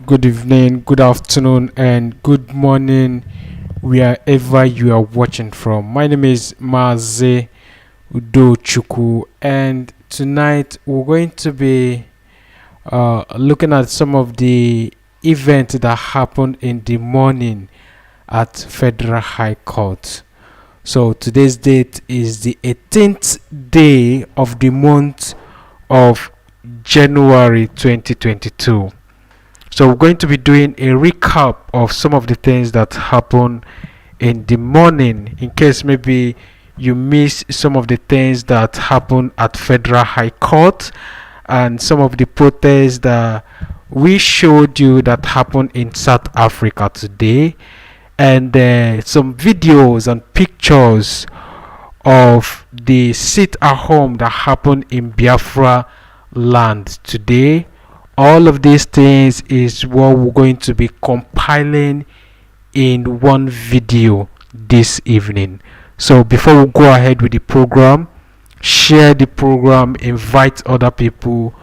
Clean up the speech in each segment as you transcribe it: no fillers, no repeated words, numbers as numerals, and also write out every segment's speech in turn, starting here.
Good evening, good afternoon, and good morning, wherever you are watching from. My name is Mazi Nnamdi, and tonight we're going to be looking at some of the events that happened in the morning at Federal High Court. So today's date is the 18th day of the month of January 2022. So we're going to be doing a recap of some of the things that happened in the morning, in case maybe you missed some of the things that happened at Federal High Court and some of the protests that we showed you that happened in South Africa today, and some videos and pictures of the sit at home that happened in Biafra land today. All of these things is what we're going to be compiling in one video this evening. So before we go ahead with the program, share the program, invite other people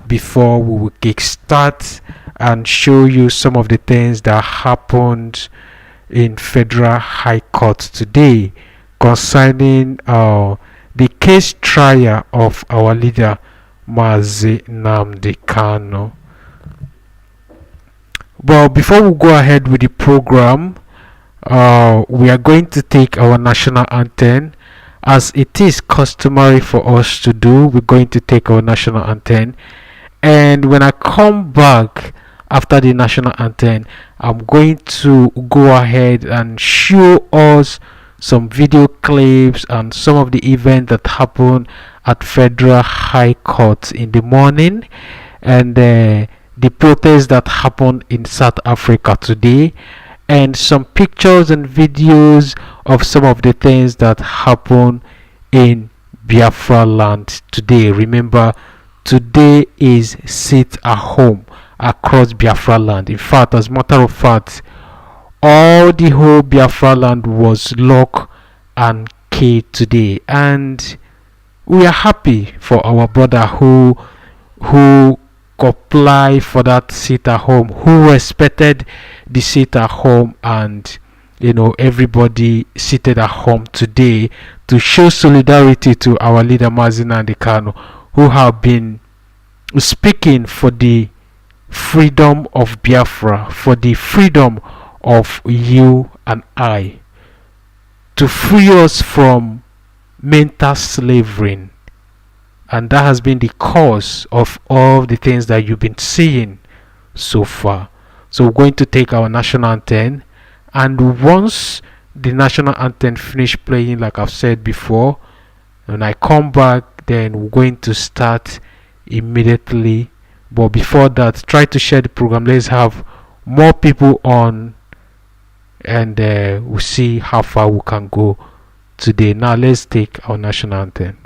before we will kickstart and show you some of the things that happened in Federal High Court today concerning the case trial of our leader Mazi Nnamdi Kanu. Well, before we go ahead with the program, we are going to take our national anthem. As it is customary for us to do, we're going to take our national anthem, and when I come back after the national anthem, I'm going to go ahead and show us some video clips and some of the events that happened at Federal High Court in the morning, and the protests that happened in South Africa today, and some pictures and videos of some of the things that happened in Biafra land today. Remember, today is sit at home across Biafra land. In fact, as a matter of fact, all the whole Biafra land was locked and keyed today, and we are happy for our brother who apply for that sit at home, who respected the sit at home, and everybody seated at home today to show solidarity to our leader Mazi Nnamdi Kanu, who have been speaking for the freedom of Biafra, for the freedom of you and I, to free us from mental slavery. And that has been the cause of all the things that you've been seeing so far. So we're going to take our national anthem, and once the national anthem finish playing, like I've said before, when I come back, then we're going to start immediately. But before that, try to share the program. Let's have more people on, and we'll see how far we can go today. Now let's take our national anthem.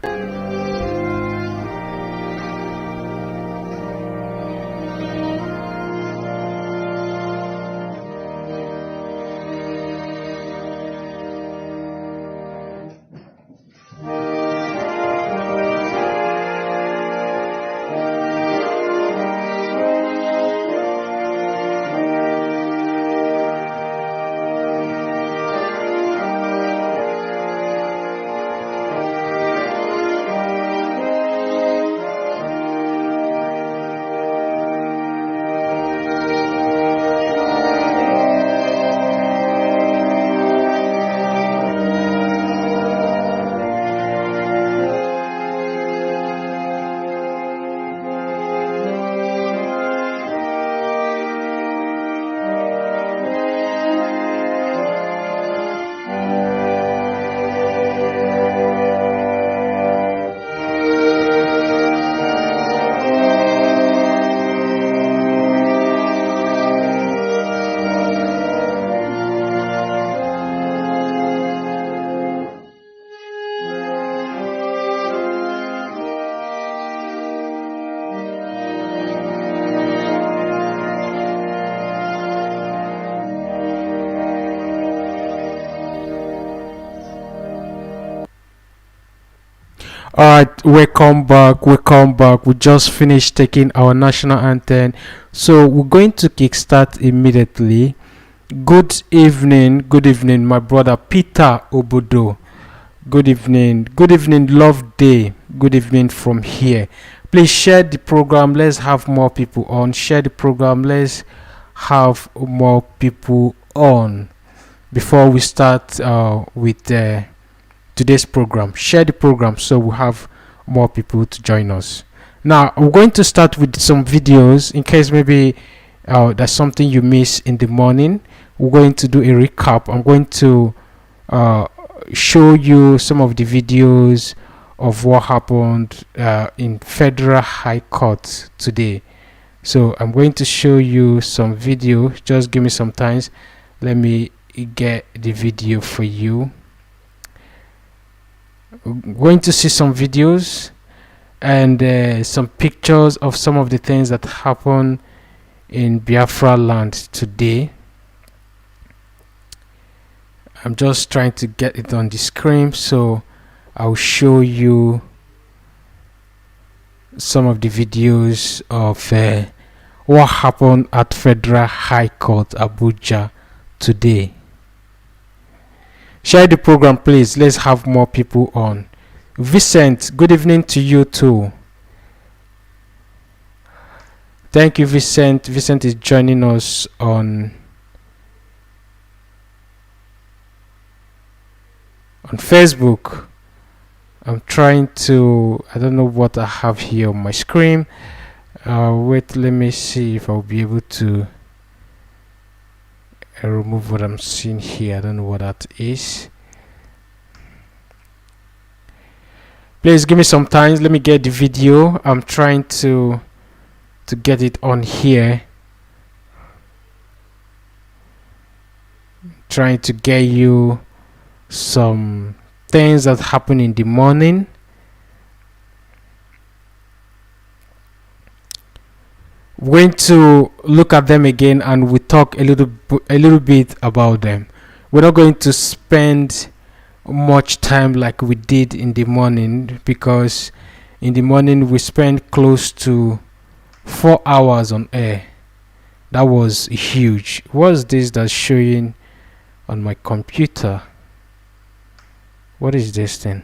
Alright, welcome back. Welcome back. We just finished taking our national anthem, so we're going to kickstart immediately. Good evening, my brother Peter Obodo. Good evening, Love Day. Good evening from here. Please share the program. Let's have more people on. Share the program. Let's have more people on before we start with today's program. Share the program so we have more people to join us. Now we're going to start with some videos in case maybe there's something you miss in the morning. We're going to do a recap. I'm going to show you some of the videos of what happened in Federal High Court today. So I'm going to show you some video. Just give me some time. Let me get the video for you. We're going to see some videos and some pictures of some of the things that happened in Biafra land today. I'm just trying to get it on the screen, so I'll show you some of the videos of what happened at Federal High Court Abuja today. Share the program, please. Let's have more people on. Vincent, good evening to you too. Thank you, Vincent. Vincent is joining us on Facebook. I'm trying to, I don't know what I have here on my screen. Wait, let me see if I'll be able to remove what I'm seeing here. I don't know what that is. Please give me some time. Let me get the video. I'm trying to get it on here. Trying to get you some things that happen in the morning. We're going to look at them again and we talk a little bit about them. We're not going to spend much time like we did in the morning, because in the morning we spent close to 4 hours on air. That was huge. What's this that's showing on my computer? What is this thing?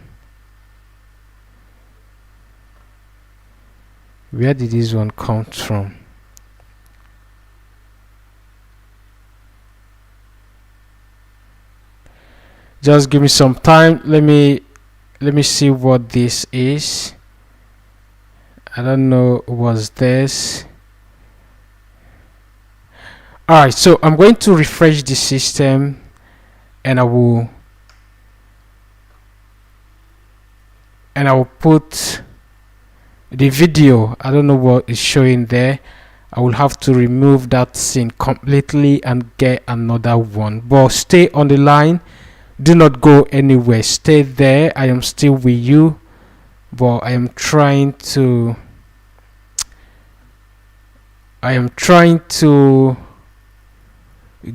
Where did this one come from? Just give me some time. Let me see what this is. I don't know what's this. Alright, so I'm going to refresh the system and I will put the video. I don't know what is showing there. I will have to remove that scene completely and get another one, but stay on the line. Do not go anywhere. Stay there. I am still with you, but I am trying to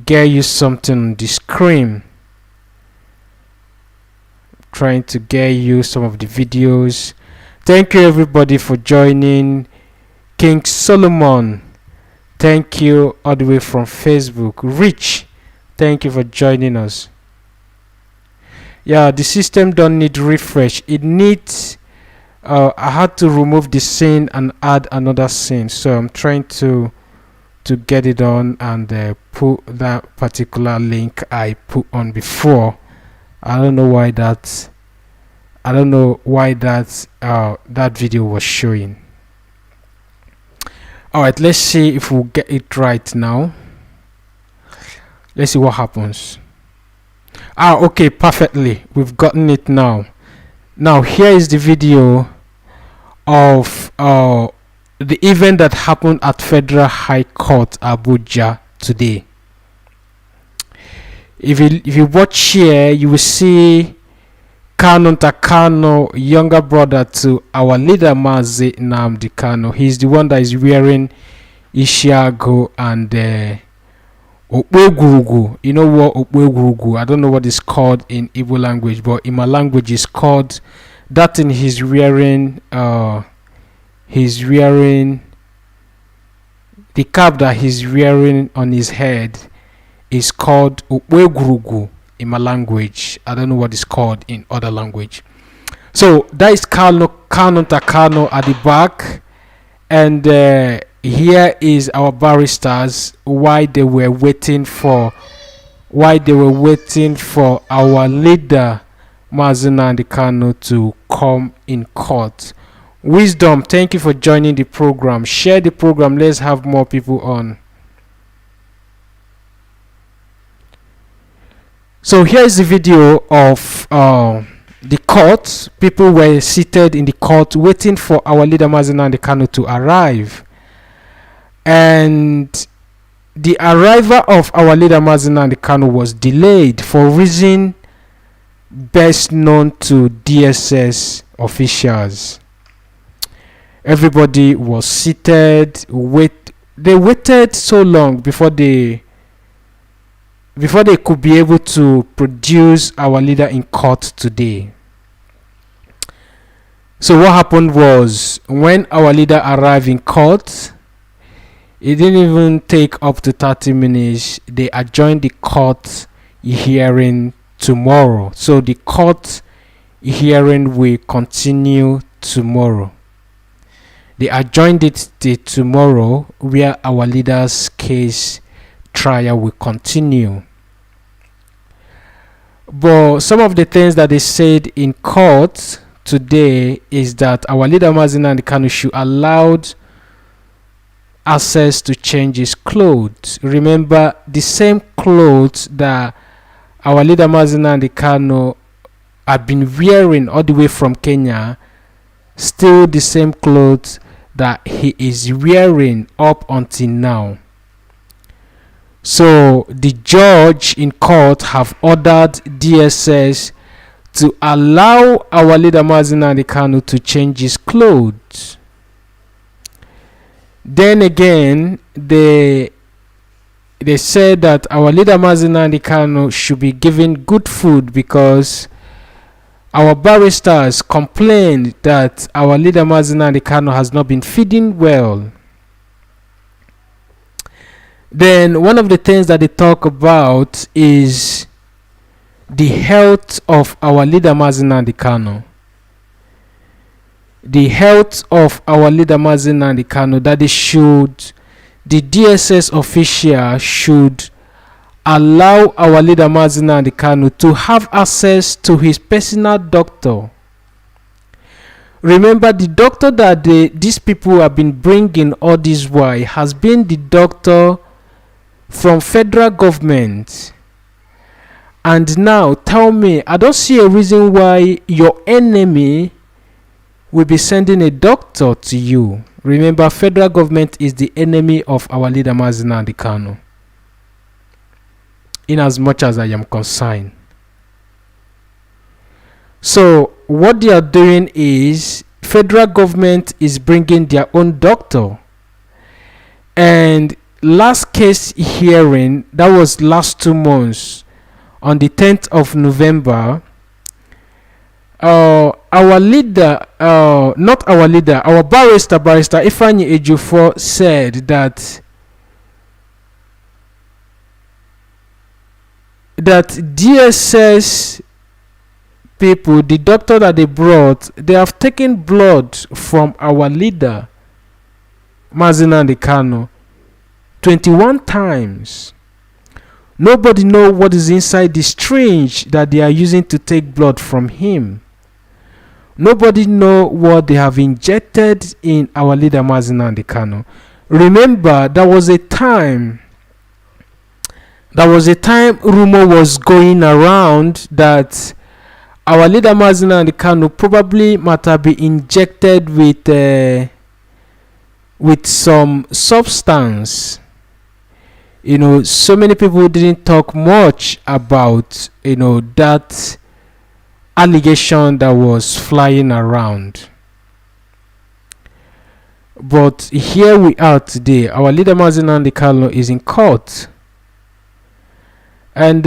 get you something on the screen. Trying to get you some of the videos. Thank you everybody for joining. King Solomon, thank you all the way from Facebook. Rich, thank you for joining us. Yeah, the system don't need refresh. It needs I had to remove the scene and add another scene, so I'm trying to get it on and put that particular link I put on before. I don't know why that that video was showing. All right, let's see if we'll get it right now. Let's see what happens. Okay, perfectly. We've gotten it now. Now here is the video of the event that happened at Federal High Court Abuja today. If you watch here, you will see Kanu, younger brother to our leader Mazi Nnamdi Kanu. He's the one that is wearing Ishiago and Okwegurugu. You know what Okwegurugu? I don't know what it's called in Igbo language, but in my language it's called That thing he's wearing the cap that he's wearing on his head is called Ukwegurugu in my language. I don't know what it's called in other language. So that is Kanu Takano at the back, and here is our barristers while they were waiting for our leader Mazi Nnamdi Kanu to come in court. Wisdom, thank you for joining the program. Share the program. Let's have more people on. So here's the video of the court. People were seated in the court waiting for our leader Mazi Nnamdi Kanu to arrive. And the arrival of our leader Mazi Nnamdi Kanu was delayed for reason best known to DSS officials. Everybody was seated. They waited so long before they could be able to produce our leader in court today. So what happened was, when our leader arrived in court, it didn't even take up to 30 minutes. They adjourned the court hearing tomorrow. So the court hearing will continue tomorrow. They adjourned it to tomorrow, where our leader's case trial will continue. But some of the things that they said in court today is that our leader Mazi Nnamdi Kanu should allowed access to change his clothes. Remember, the same clothes that our leader Mazi Nnamdi Kanu had been wearing all the way from Kenya, still the same clothes that he is wearing up until now. So the judge in court have ordered DSS to allow our leader Mazi Nnamdi Kanu to change his clothes. Then again, they said that our leader Mazi Nnamdi Kanu should be given good food, because our barristers complained that our leader Mazi Nnamdi Kanu has not been feeding well. Then one of the things that they talk about is the health of our leader Mazi Nnamdi Kanu. The health of our leader Mazi Nnamdi Kanu, that the DSS official should allow our leader Mazi Nnamdi Kanu to have access to his personal doctor. Remember, the doctor that these people have been bringing all this while has been the doctor from federal government. And now tell me, I don't see a reason why your enemy will be sending a doctor to you. Remember, federal government is the enemy of our leader Mazi Nnamdi Kanu, in as much as I am concerned. So what they are doing is, federal government is bringing their own doctor. And last case hearing, that was last 2 months, on the 10th of November, our leader, not our leader, our barrister Ifeanyi Ejiofor said that DSS people, the doctor that they brought, they have taken blood from our leader Mazi Nnamdi Kanu 21 times. Nobody knows what is inside the syringe that they are using to take blood from him. Nobody knows what they have injected in our leader Mazi Nnamdi Kanu. Remember, there was a time rumor was going around that our leader Mazi Nnamdi Kanu probably might have been injected with some substance. So many people didn't talk much about that allegation that was flying around. But here we are today. Our leader Mazi Nnamdi Kanu is in court, And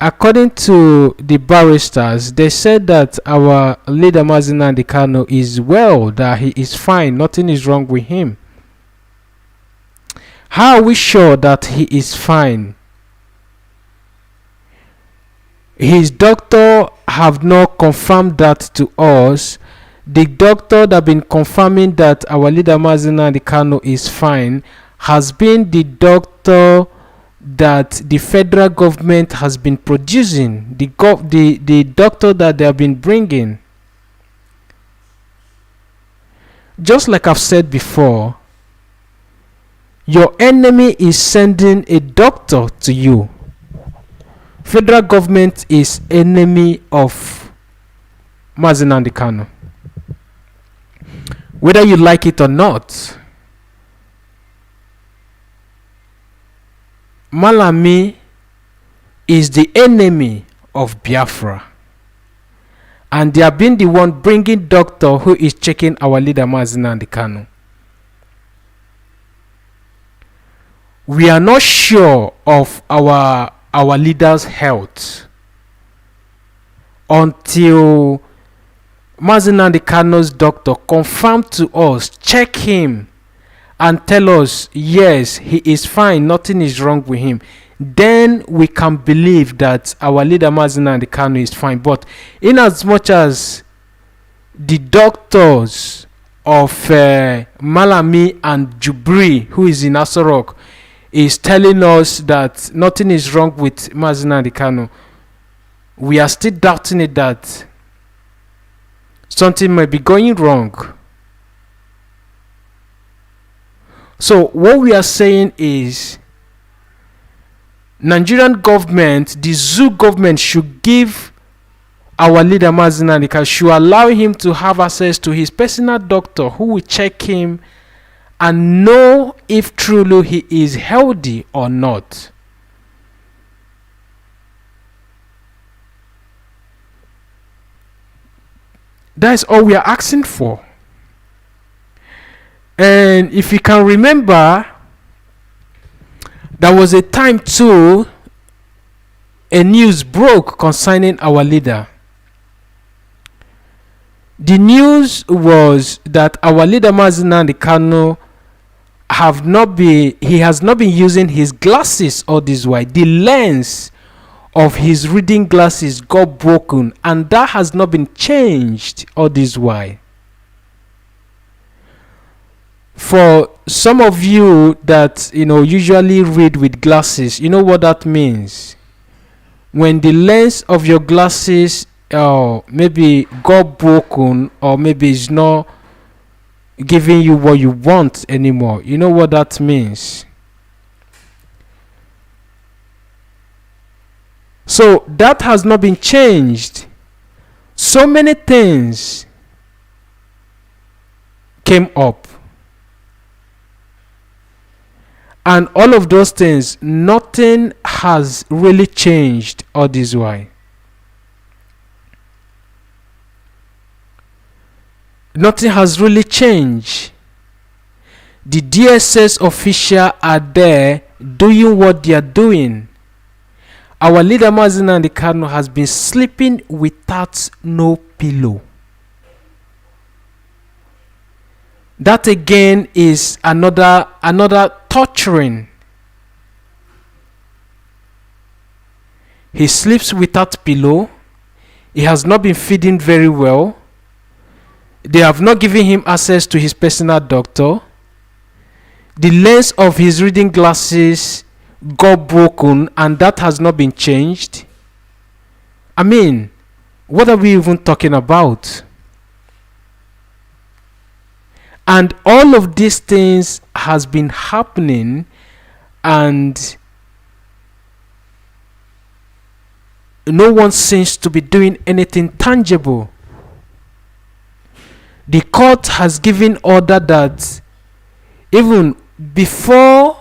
according to the barristers, they said that our leader Mazi Nnamdi Kanu is well, that he is fine, nothing is wrong with him. How are we sure that he is fine? His doctor have not confirmed that to us. The doctor that been confirming that our leader Mazi Nnamdi Kanu is fine has been the doctor that the federal government has been producing, the doctor that they have been bringing. Just like I've said before, your enemy is sending a doctor to you. Federal government is enemy of Mazi Nnamdi Kanu, whether you like it or not. Malami is the enemy of Biafra, and they have been the one bringing doctor who is checking our leader Mazi Nnamdi Kanu. We are not sure of our leader's health until Mazi Nnamdi Kanu's doctor confirmed to us, check him and tell us, yes, he is fine, nothing is wrong with him. Then we can believe that our leader Mazi Nnamdi Kanu is fine. But in as much as the doctors of Malami and Jubri, who is in Asorok, is telling us that nothing is wrong with Mazi Nnamdi Kanu, we are still doubting it, that something might be going wrong. So what we are saying is, Nigerian government, the zoo government, should give our leader Mazi Nnamdi Kanu, should allow him to have access to his personal doctor who will check him and know if truly he is healthy or not. That is all we are asking for. And if you can remember, there was a time too a news broke concerning our leader. The news was that our leader Mazi Nnamdi Kanu has not been using his glasses all this while. The lens of his reading glasses got broken, and that has not been changed all this while. For some of you that usually read with glasses, you know what that means. When the lens of your glasses maybe got broken, or maybe it's not giving you what you want anymore, you know what that means. So that has not been changed. So many things came up, and all of those things, nothing has really changed all this while. Nothing has really changed. The DSS officials are there doing what they are doing. Our leader Mazi Nnamdi Kanu has been sleeping without no pillow. That again is another torturing. He sleeps without pillow. He has not been feeding very well. They have not given him access to his personal doctor. The lens of his reading glasses got broken, and that has not been changed. I mean, what are we even talking about? And all of these things has been happening, and no one seems to be doing anything tangible. The court has given order that even before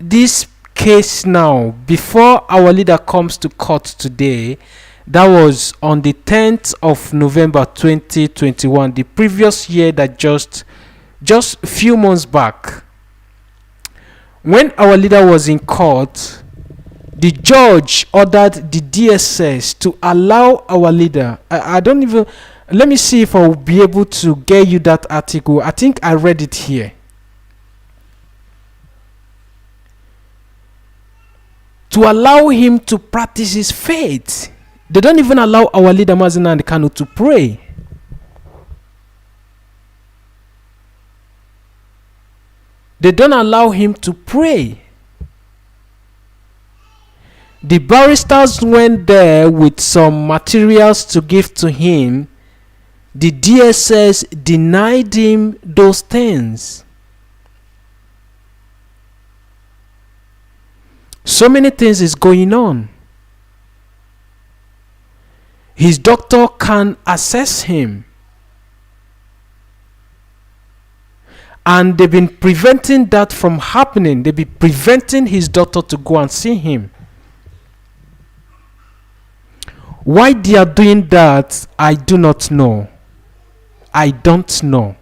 this case now, before our leader comes to court today, that was on the 10th of November 2021, the previous year, that just a few months back, when our leader was in court, The judge ordered the DSS to allow our leader. I don't even. Let me see if I will be able to get you that article. I think I read it here. To allow him to practice his faith. They don't even allow our leader Mazi Nnamdi Kanu to pray. They don't allow him to pray. The barristers went there with some materials to give to him. The DSS denied him those things. So many things is going on. His doctor can assess him. And they've been preventing that from happening. They've been preventing his doctor to go and see him. Why they are doing that, I do not know. I don't know.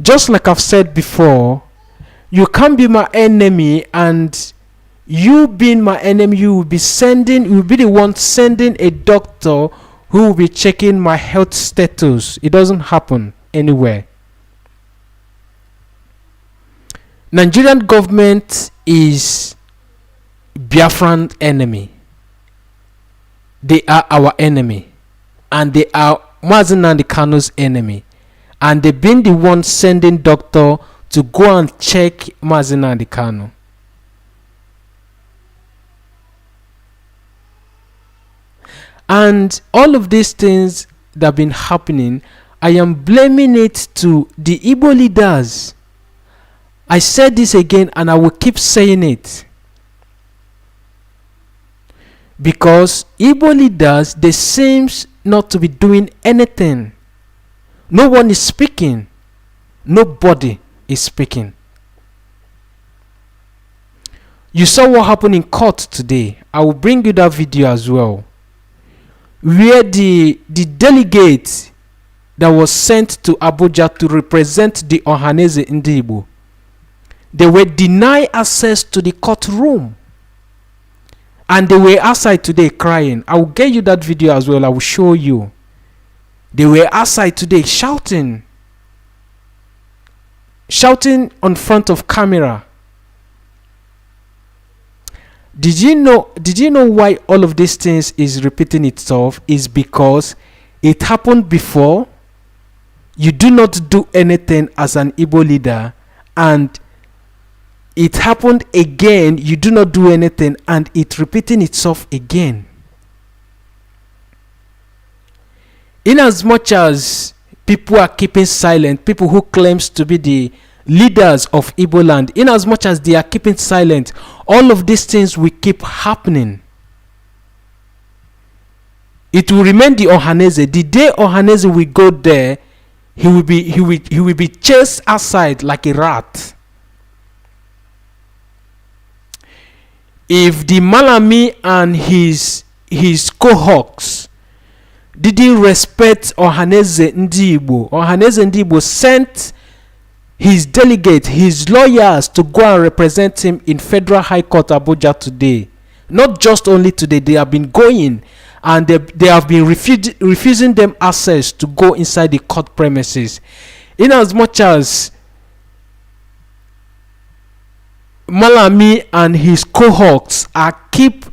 Just like I've said before, you can't be my enemy, and you being my enemy, you will be the one sending a doctor who will be checking my health status. It doesn't happen anywhere. Nigerian government is Biafran enemy. They are our enemy, and they are Mazi Nnamdi Kanu's enemy, and they've been the one sending doctor to go and check Mazi Nnamdi Kanu. And all of these things that have been happening, I am blaming it to the Igbo leaders. I said this again, and I will keep saying it. Because Igbo leaders, they seems not to be doing anything. No one is speaking. Nobody is speaking. You saw what happened in court today. I will bring you that video as well, where the delegate that was sent to Abuja to represent the Ohaneze Ndigbo, they were denied access to the courtroom, and they were outside today crying. I will get you that video as well. I will show you. They were outside today shouting on front of camera. Did you know why all of these things is repeating itself? Is because it happened before. You do not do anything as an Igbo leader, and it happened again. You do not do anything, and it repeating itself again. In as much as people are keeping silent, people who claims to be the leaders of Igbo land, in as much as they are keeping silent, all of these things will keep happening. It will remain the Ohaneze. The day Ohaneze will go there, he will be chased outside like a rat. If the Malami and his cohorts didn't respect Ohaneze Ndigbo sent his delegate, his lawyers, to go and represent him in Federal High Court Abuja today. Not just only today, they have been going, and they have been refusing them access to go inside the court premises. In as much as Malami and his cohorts keep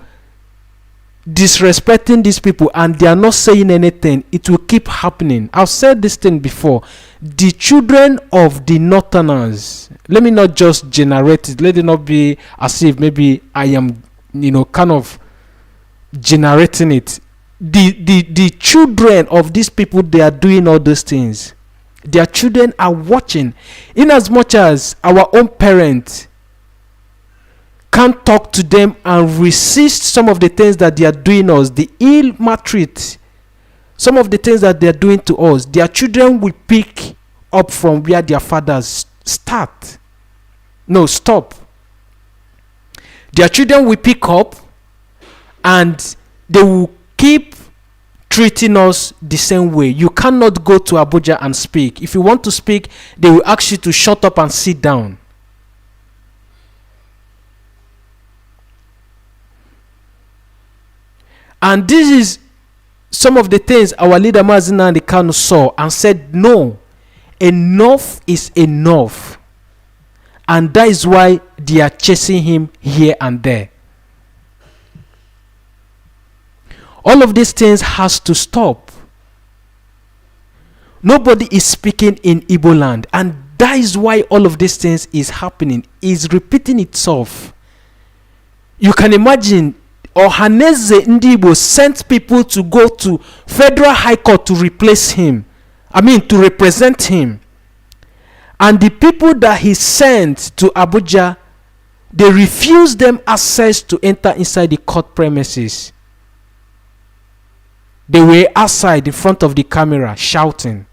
disrespecting these people, and they are not saying anything, it will keep happening. I've said this thing before. The children of the Northerners, let me not just generate it, let it not be as if maybe I am kind of generating it. The children of these people, they are doing all those things. Their children are watching. In as much as our own parents can't talk to them and resist some of the things that they are doing us, the ill maltreat, some of the things that they are doing to us, their children will pick up from where their fathers stop. Their children will pick up, and they will keep treating us the same way. You cannot go to Abuja and speak. If you want to speak, they will ask you to shut up and sit down. And this is some of the things our leader Mazi Nnamdi Kanu saw and said, no, enough is enough. And that is why they are chasing him here and there. All of these things has to stop. Nobody is speaking in Igbo land, and that is why all of these things is happening, is repeating itself. You can imagine Ohaneze Ndibo sent people to go to Federal High Court to replace him. To represent him. And the people that he sent to Abuja, they refused them access to enter inside the court premises. They were outside in front of the camera shouting.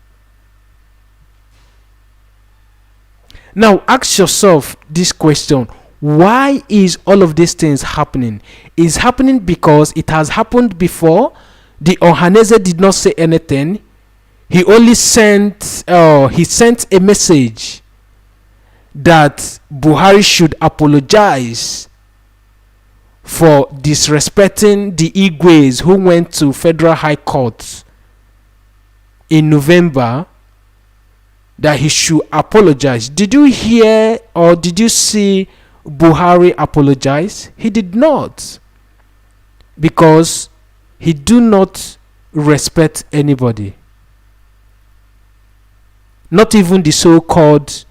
Now ask yourself this question. Why is all of these things happening? It's happening because it has happened before. The Ohaneze did not say anything. He only sent a message that Buhari should apologize for disrespecting the Igwes who went to Federal High Court in November, that he should apologize. Did you hear or did you see Buhari apologize? He did not, because he do not respect anybody, not even the so-called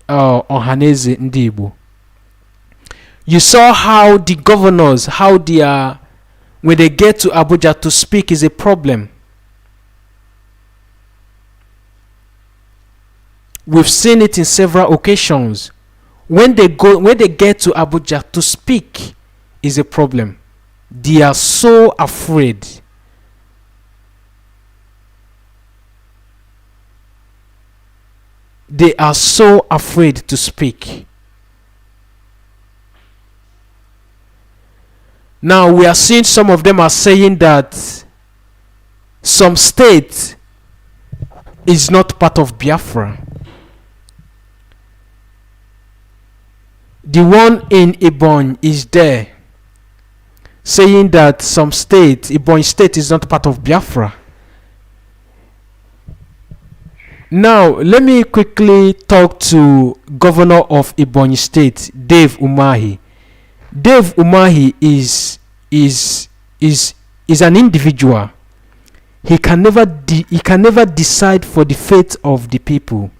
Ohaneze Ndibo. You saw how the governors, how they are, when they get to Abuja to speak, is a problem. We've seen it in several occasions. When they get to Abuja to speak, is a problem. They are so afraid. They are so afraid to speak. Now we are seeing some of them are saying that some state is not part of Biafra. The one in Ebonyi is there, saying that some state, Ebonyi state, is not part of Biafra. Now let me quickly talk to Governor of Ebonyi State, Dave Umahi. Dave Umahi is an individual. He can never decide for the fate of the people.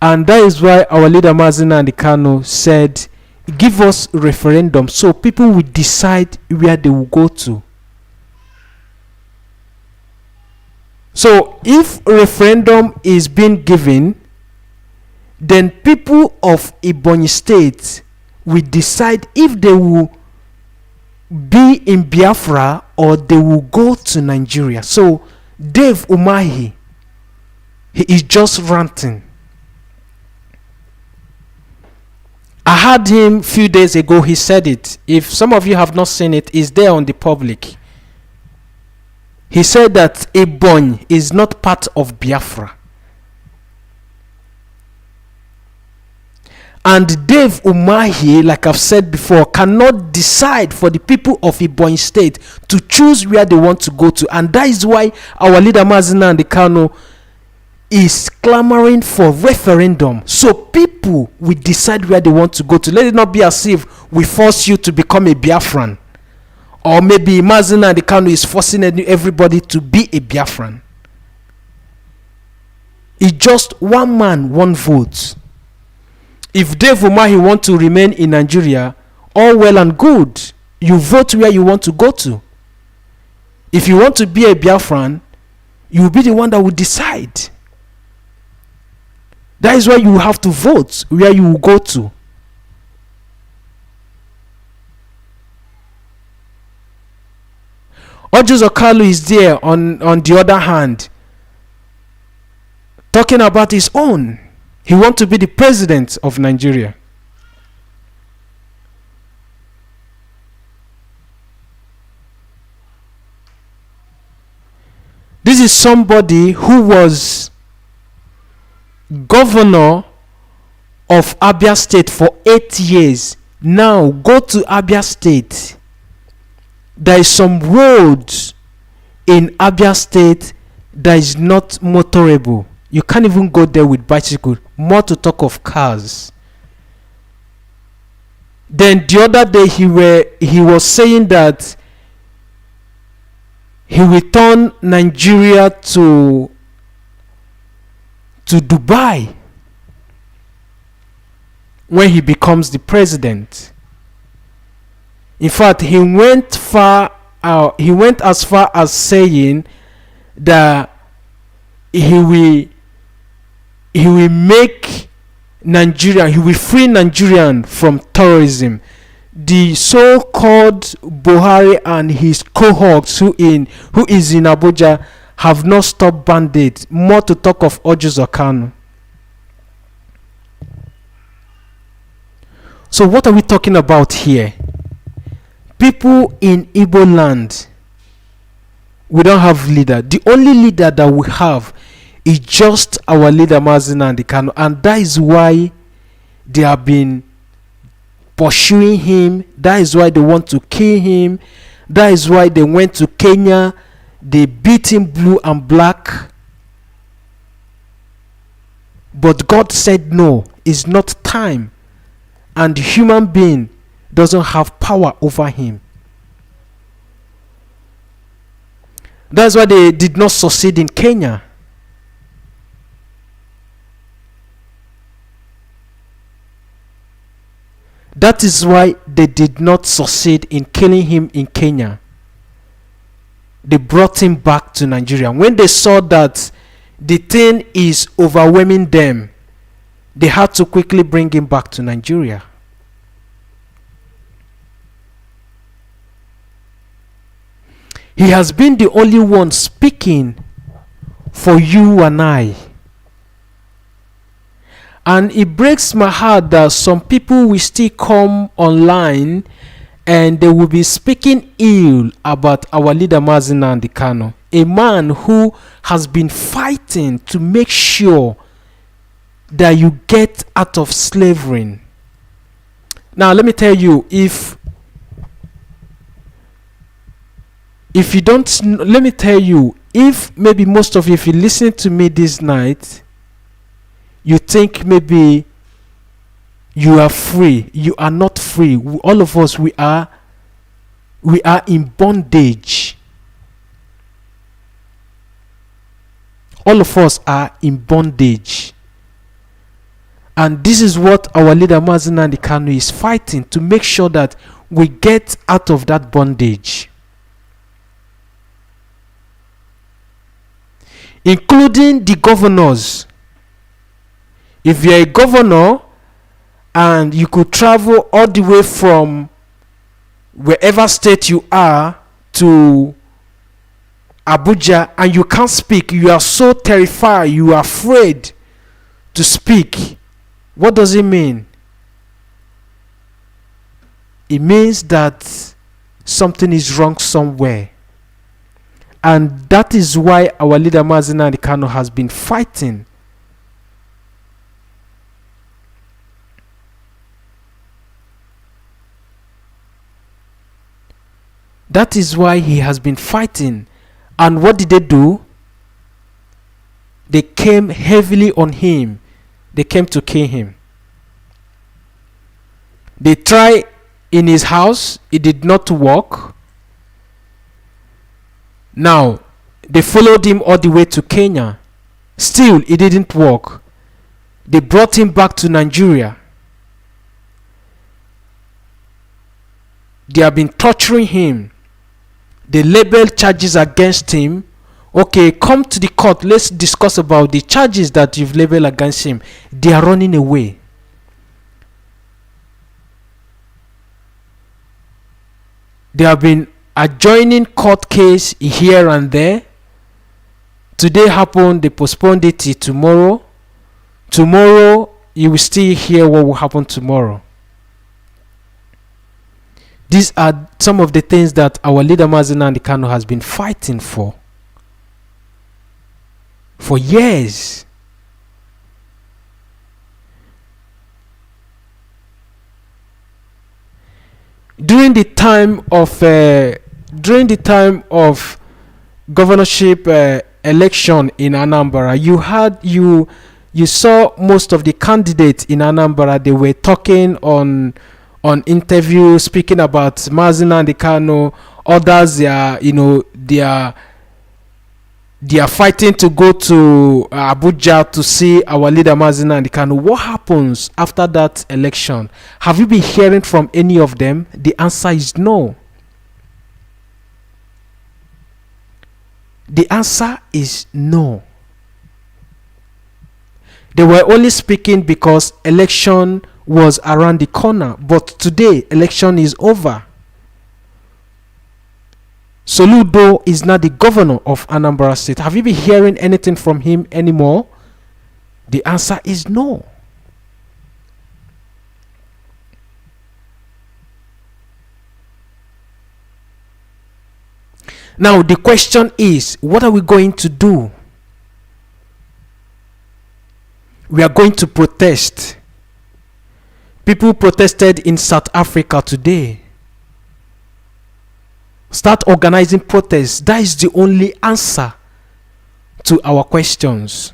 And that is why our leader Mazi Nnamdi Kanu said, give us referendum so people will decide where they will go to. So if referendum is being given, then people of Ebonyi State will decide if they will be in Biafra or they will go to Nigeria. So Dave Umahi, he is just ranting. I heard him a few days ago. He said it. If some of you have not seen it, it's there on the public. He said that Ebonyi is not part of Biafra. And Dave Umahi, like I've said before, cannot decide for the people of Ebonyi State to choose where they want to go to. And that is why our leader Mazi Nnamdi Kanu is clamoring for referendum, so people will decide where they want to go to. Let it not be as if we force you to become a Biafran, or maybe Mazi Nnamdi Kanu is forcing everybody to be a Biafran. It's just one man, one vote. If Dave Umahi want to remain in Nigeria, all well and good. You vote where you want to go to. If you want to be a Biafran, you will be the one that will decide. That is why you have to vote where you will go to. Ojuzo Kalu is there on the other hand, talking about his own. He wants to be the president of Nigeria. This is somebody who was governor of Abia State for 8 years. Now go to Abia State, there is some roads in Abia State that is not motorable. You can't even go there with bicycle, more to talk of cars. Then the other day he was saying that he will turn Nigeria to Dubai when he becomes the president. In fact, he went as far as saying that he will make Nigeria, he will free Nigerian from terrorism. The so-called Buhari and his cohorts who is in Abuja have not stopped bandits, more to talk of Mazi Kanu. So what are we talking about here? People in Igbo land, we don't have leader. The only leader that we have is just our leader Mazi Nnamdi Kanu, and that is why they have been pursuing him. That is why they want to kill him. That is why they went to Kenya. They beat him blue and black. But God said no, it's not time. And the human being doesn't have power over him. That's why they did not succeed in Kenya. That is why they did not succeed in killing him in Kenya. They brought him back to Nigeria. When they saw that the thing is overwhelming them, they had to quickly bring him back to Nigeria. He has been the only one speaking for you and I. And it breaks my heart that some people will still come online and they will be speaking ill about our leader Mazi Nnamdi Kanu, a man who has been fighting to make sure that you get out of slavery. Now let me tell you, if you don't, let me tell you, if maybe most of you, if you listen to me this night, you think maybe you are free. You are not free. All of us, we are in bondage. All of us are in bondage. And this is what our leader Mazi Nnamdi Kanu is fighting, to make sure that we get out of that bondage. Including the governors. If you're a governor and you could travel all the way from wherever state you are to Abuja and you can't speak, you are so terrified, you are afraid to speak, what does it mean? It means that something is wrong somewhere. And that is why our leader Mazi Nnamdi Kanu has been fighting. That is why he has been fighting. And what did they do? They came heavily on him. They came to kill him. They tried in his house. It did not work. Now, they followed him all the way to Kenya. Still, it didn't work. They brought him back to Nigeria. They have been torturing him. They labeled charges against him. Okay, come to the court. Let's discuss about the charges that you've labeled against him. They are running away. They have been adjoining court case here and there. Today happened, they postponed it till tomorrow. Tomorrow, you will still hear what will happen tomorrow. These are some of the things that our leader Mazi Nnamdi Kanu has been fighting for years. During the time of during the time of governorship election in Anambra, you saw most of the candidates in Anambra. They were talking on interview, speaking about Mazi Nnamdi Kanu. Others, they are fighting to go to Abuja to see our leader Mazi Nnamdi Kanu. What happens after that election? Have you been hearing from any of them? The answer is no. The answer is no. They were only speaking because election was around the corner. But today, election is over. Soludo is now the governor of Anambra State. Have you been hearing anything from him anymore? The answer is no. Now, the question is, what are we going to do? We are going to protest. People protested in South Africa today. Start organizing protests. That is the only answer to our questions.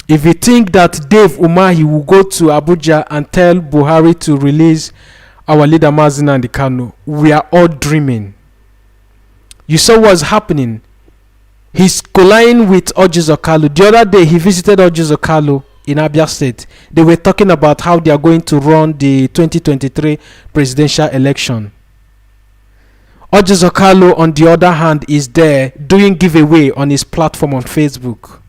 If you think that Dave Umahi will go to Abuja and tell Buhari to release our leader Mazi Nnamdi Kanu, we are all dreaming. You saw what's happening. He's colliding with Orji Okalu. The other day, he visited Orji Okalu in Abia State. They were talking about how they are going to run the 2023 presidential election. Orji Okalu, on the other hand, is there doing giveaway on his platform on Facebook.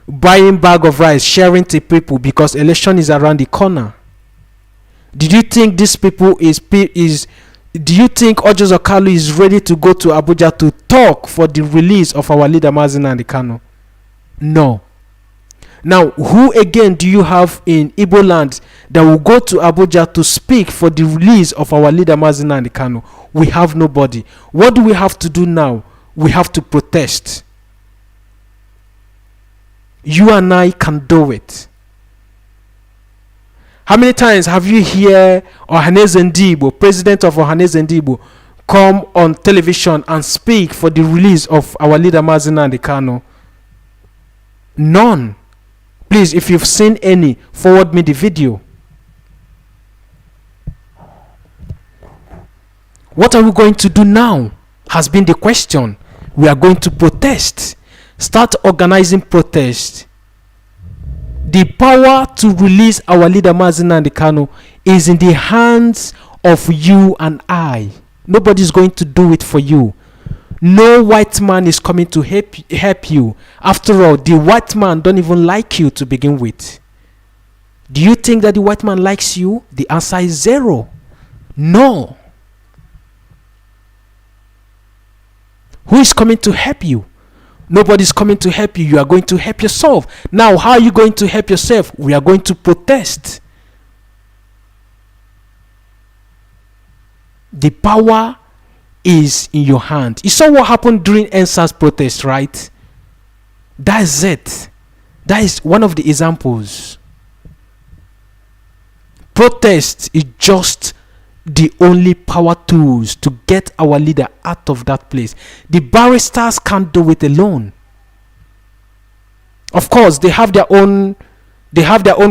Buying bag of rice, sharing to people because election is around the corner. Did you think these people do you think Orji Okalu is ready to go to Abuja to talk for the release of our leader Mazi Nnamdi Kanu? No. Now, who again do you have in Igbo land that will go to Abuja to speak for the release of our leader Mazi Nnamdi Kanu? We have nobody. What do we have to do now? We have to protest. You and I can do it. How many times have you heard Ohanaeze Ndigbo, president of Ohanaeze Ndigbo, come on television and speak for the release of our leader Mazi Nnamdi Kanu? None. Please, if you've seen any, forward me the video. What are we going to do now? Has been the question. We are going to protest. Start organizing protest. The power to release our leader Mazi Nnamdi Kanu is in the hands of you and I. Nobody's going to do it for you. No white man is coming to help you. After all, the white man don't even like you to begin with. Do you think that the white man likes you? The answer is zero. No. Who is coming to help you? Nobody's coming to help you. You are going to help yourself. Now, how are you going to help yourself? We are going to protest. The power is in your hand. You saw what happened during NSAS protest, right? That is it. That is one of the examples. Protest is just the only power tools to get our leader out of that place. The barristers can't do it alone. Of course, they have their own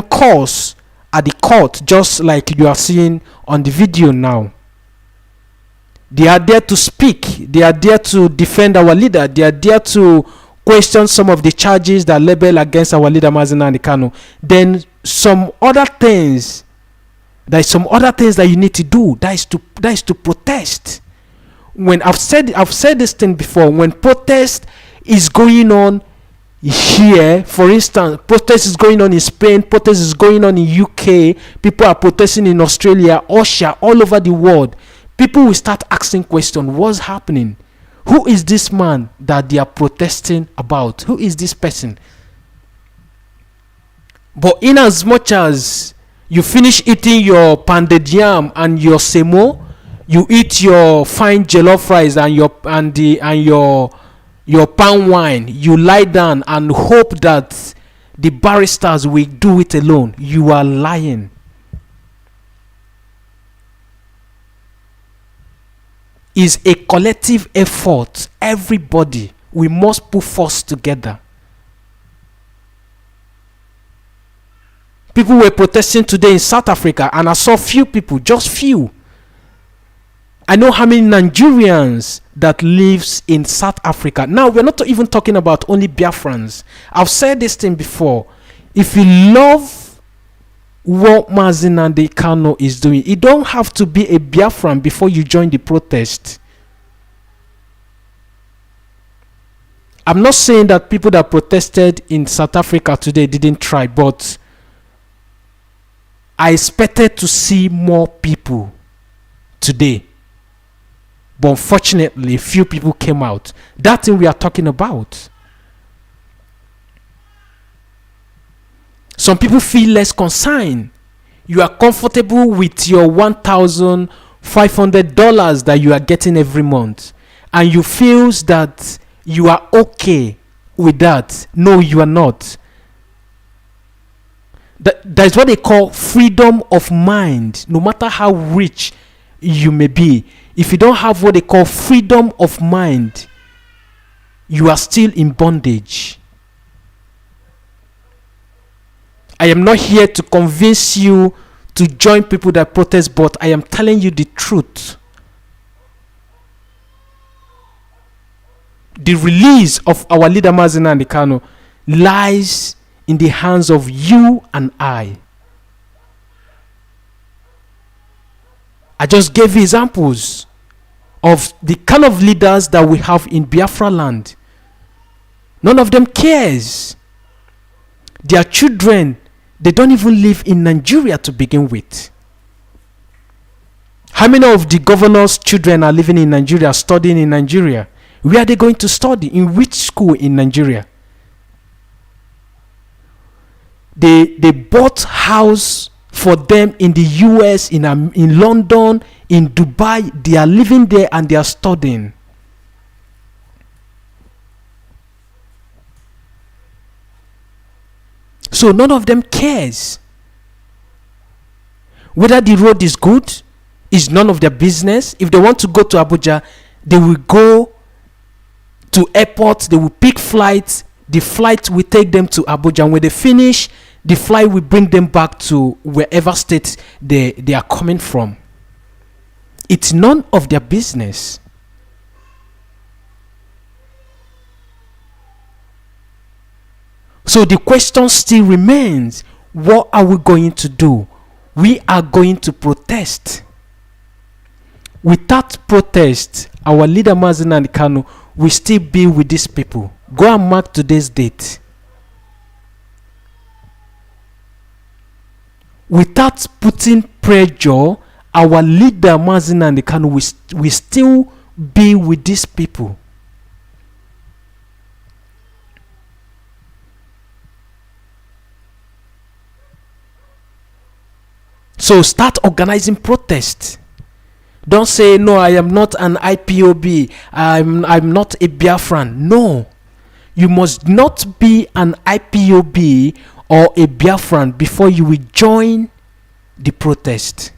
cause at the court, just like you are seeing on the video now. They are there to speak. They are there to defend our leader. They are there to question some of the charges that label against our leader Mazi Nnamdi Kanu. Then some other things. There is some other things that you need to do. That is to protest. When I've said this thing before. When protest is going on here, for instance, protest is going on in Spain, protest is going on in UK, people are protesting in Australia, Russia, all over the world. People will start asking questions. What's happening? Who is this man that they are protesting about? Who is this person? But in as much as you finish eating your pounded yam and your semo, you eat your fine jollof rice and your palm wine, you lie down and hope that the barristers will do it alone. You are lying. is a collective effort. Everybody, we must put force together. People were protesting today in South Africa, and I saw few people, just few. I know how many Nigerians that lives in South Africa. Now, we're not even talking about only Biafrans. I've said this thing before. If you love what Mazi Nnamdi Kanu is doing, you don't have to be a Biafran before you join the protest. I'm not saying that people that protested in South Africa today didn't try, but I expected to see more people today. But unfortunately, few people came out. That thing we are talking about. Some people feel less concerned. You are comfortable with your $1,500 that you are getting every month, and you feel that you are okay with that. No, you are not. That is what they call freedom of mind. No matter how rich you may be, if you don't have what they call freedom of mind, you are still in bondage. I am not here to convince you to join people that protest, but I am telling you the truth. The release of our leader Mazi Nnamdi Kanu lies in the hands of you and I. I just gave you examples of the kind of leaders that we have in Biafra land. None of them cares. Their children, they don't even live in Nigeria to begin with. How many of the governor's children are living in Nigeria, studying in Nigeria? Where are they going to study? In which school in Nigeria? They bought house for them in the US, in London, in Dubai. They are living there and they are studying. So none of them cares. Whether the road is good is none of their business. If they want to go to Abuja, they will go to airport, they will pick flights. The flight will take them to Abuja, and when they finish, the flight will bring them back to wherever state they are coming from. It's none of their business. So the question still remains, what are we going to do? We are going to protest. Without protest, our leader Mazi Nnamdi Kanu will still be with these people. Go and mark today's date. Without putting pressure, our leader Mazi Nnamdi Kanu will still be with these people. So start organizing protests. Don't say, no, I am not an IPOB. I'm not a Biafran. No. You must not be an IPOB or a Biafran before you will join the protest.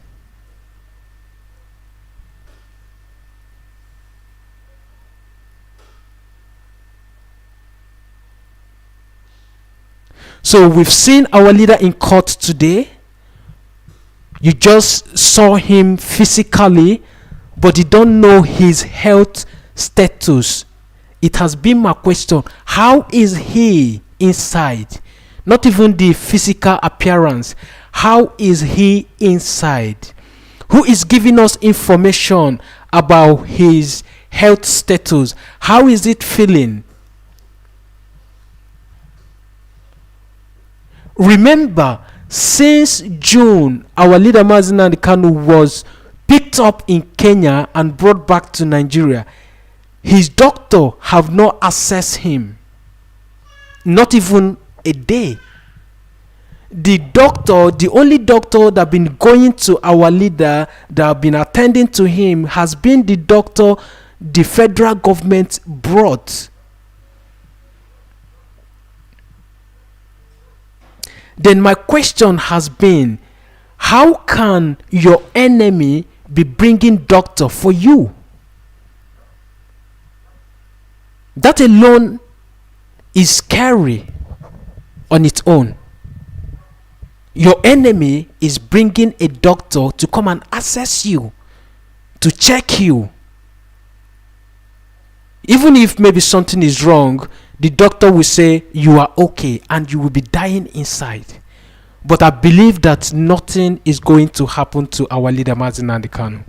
So we've seen our leader in court today. You just saw him physically, but you don't know his health status. It has been my question. How is he inside? Not even the physical appearance. How is he inside? Who is giving us information about his health status? How is it feeling? Remember, since June, our leader Mazi Nnamdi Kanu was picked up in Kenya and brought back to Nigeria. His doctor have not assessed him. Not even a day. The only doctor that been going to our leader, that have been attending to him, has been the doctor the federal government brought. Then my question has been, how can your enemy be bringing doctor for you? That alone is scary on its own. Your enemy is bringing a doctor to come and assess you, to check you. Even if maybe something is wrong, the doctor will say you are okay and you will be dying inside. But I believe that nothing is going to happen to our leader Mazi Nnamdi Kanu.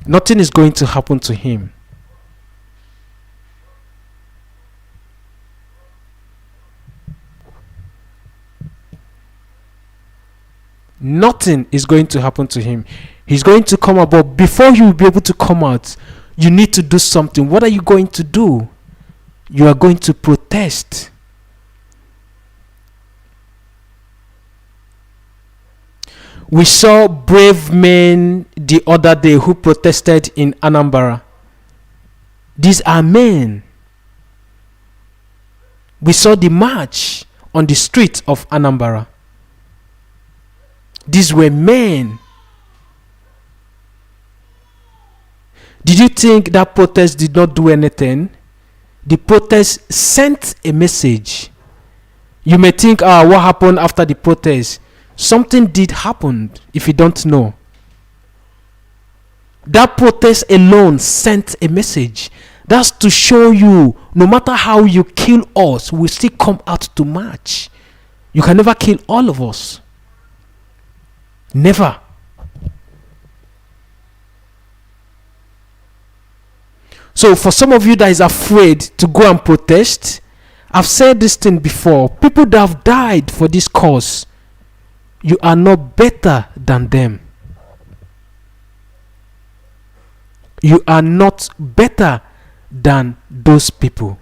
Nothing is going to happen to him. Nothing is going to happen to him. He's going to come out, but before you will be able to come out, you need to do something. What are you going to do? You are going to protest. We saw brave men the other day who protested in Anambra. These are men. We saw the march on the streets of Anambra. These were men. Did you think that protest did not do anything? The protest sent a message. You may think, what happened after the protest? Something did happen if you don't know. That protest alone sent a message. That's to show you, no matter how you kill us, we still come out to march. You can never kill all of us. Never. So for some of you that is afraid to go and protest, I've said this thing before. People that have died for this cause, you are not better than them. You are not better than those people.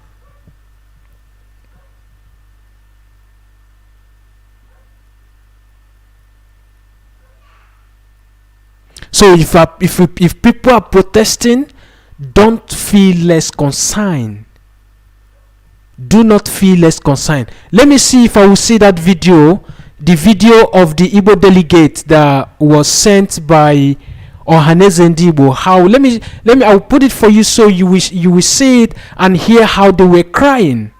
So if people are protesting, don't feel less concerned. Do not feel less concerned. Let me see if I will see that video. The video of the Igbo delegate that was sent by Ohaneze Ndigbo. How? Let me. I will put it for you so you will see it and hear how they were crying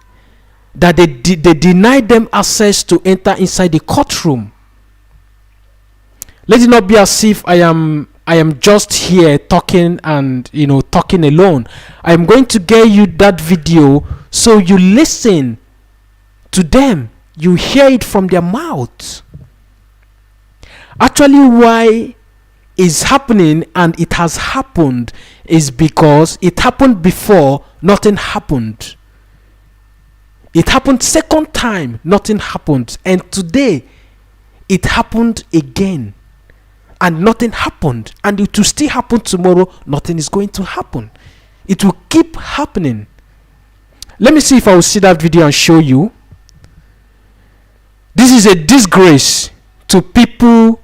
that they denied them access to enter inside the courtroom. Let it not be as if I am just here talking and talking alone. I am going to get you that video so you listen to them. You hear it from their mouth. Actually, why is happening and it has happened is because it happened before, nothing happened. It happened second time, nothing happened. And today, it happened again. And nothing happened. And it will still happen tomorrow, nothing is going to happen. It will keep happening. Let me see if I will see that video and show you. This is a disgrace to people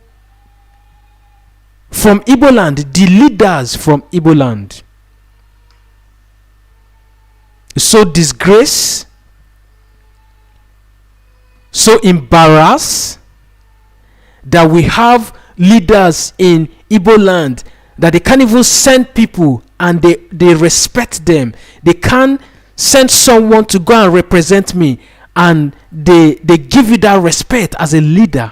from Igbo land, the leaders from Igbo land. So disgrace, so embarrassed that we have leaders in Igbo land that they can't even send people and they respect them. They can't send someone to go and represent me and they give you that respect as a leader.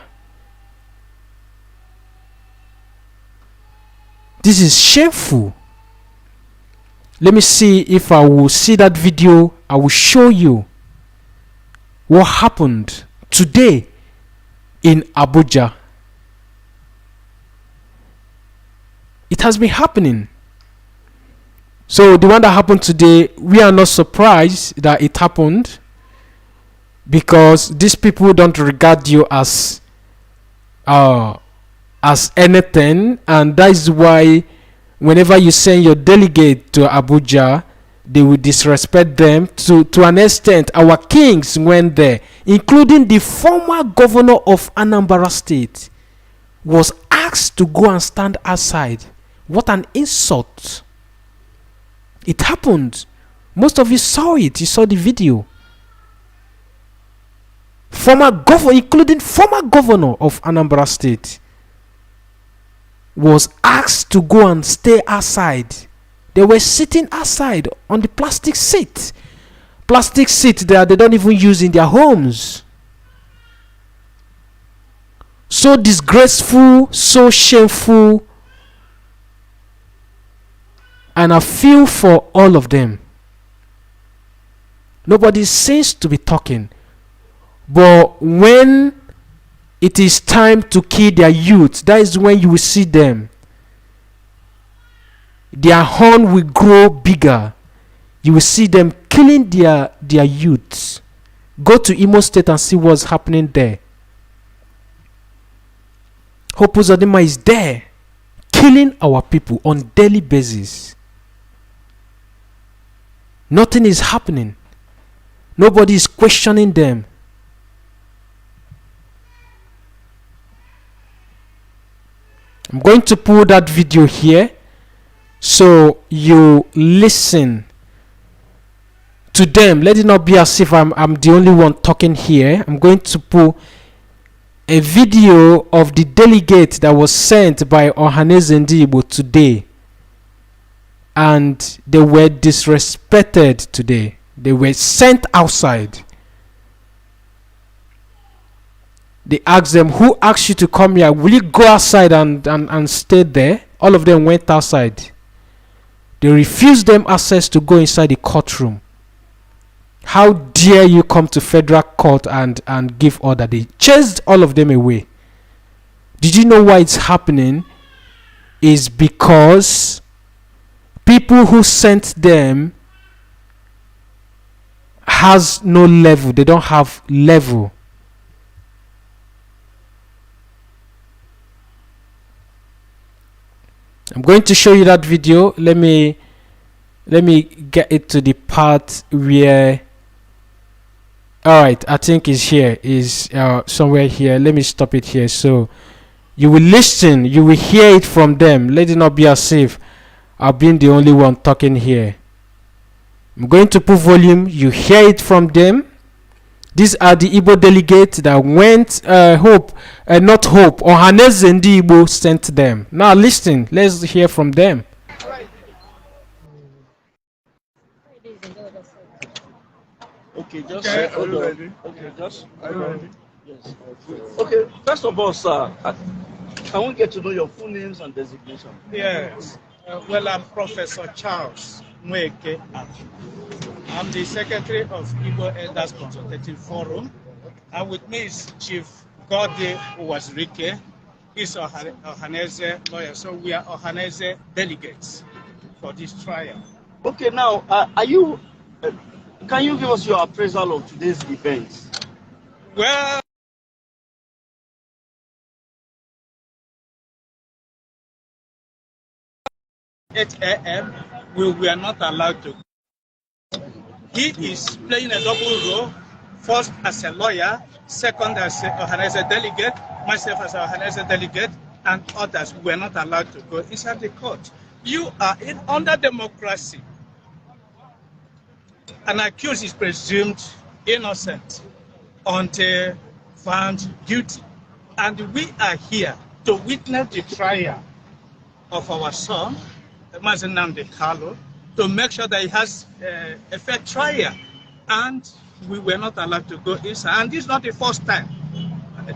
This is shameful. Let me see if I will see that video. I will show you what happened today in Abuja. It has been happening. So the one that happened today, we are not surprised that it happened because these people don't regard you as anything, and that is why whenever you send your delegate to Abuja, they will disrespect them to an extent. Our kings went there, including the former governor of Anambra State, was asked to go and stand outside. What an insult. It happened. Most of you saw it. You saw the video. Former governor, including former governor of Anambra State, was asked to go and stay outside They were sitting outside on the plastic seat that they don't even use in their homes. So disgraceful, so shameful, and I feel for all of them. Nobody seems to be talking, but when it is time to kill their youth, that is when you will see them. Their horn will grow bigger. You will see them killing their youths. Go to Imo State and see what's happening there. Hope Uzodinma is there, killing our people on daily basis. Nothing is happening. Nobody is questioning them. I'm going to pull that video here so you listen to them. Let it not be as if I'm the only one talking here. I'm going to pull a video of the delegate that was sent by Ohanaeze Ndigbo today, and they were disrespected today. They were sent outside. They asked them, who asked you to come here? Will you go outside and stay there? All of them went outside. They refused them access to go inside the courtroom. How dare you come to federal court and give order? They chased all of them away. Did you know why it's happening? Is because people who sent them has no level. They don't have level. I'm going to show you that video. Let me get it to the part where, all right, I think is here, is somewhere here. Let me stop it here so you will listen, you will hear it from them. Let it not be as if I've been the only one talking here. I'm going to put volume, you hear it from them. These are the Igbo delegates that went, Ohanaeze Ndigbo sent them. Now listen, let's hear from them. Okay, just hold on. Okay, just hold on. Yes. Okay, first of all, sir, can we get to know your full names and designation? Yes. Well, I'm Professor Charles Mweke. I'm the Secretary of Igbo Elders Consultative Forum. And with me is Chief Gode Uwazirike. He's Ohanaeze lawyer. So we are Ohanaeze delegates for this trial. Okay, now, can you give us your appraisal of today's events? Well, at 8 a.m., we were not allowed to. He is playing a double role, first as a lawyer, second as a delegate, myself as a Ohanaeze delegate, and others were not allowed to go inside the court. You are under democracy. An accused is presumed innocent until found guilty. And we are here to witness the trial of our son, Mazi Nnamdi Kanu, to make sure that he has a fair trial. And we were not allowed to go inside. And this is not the first time.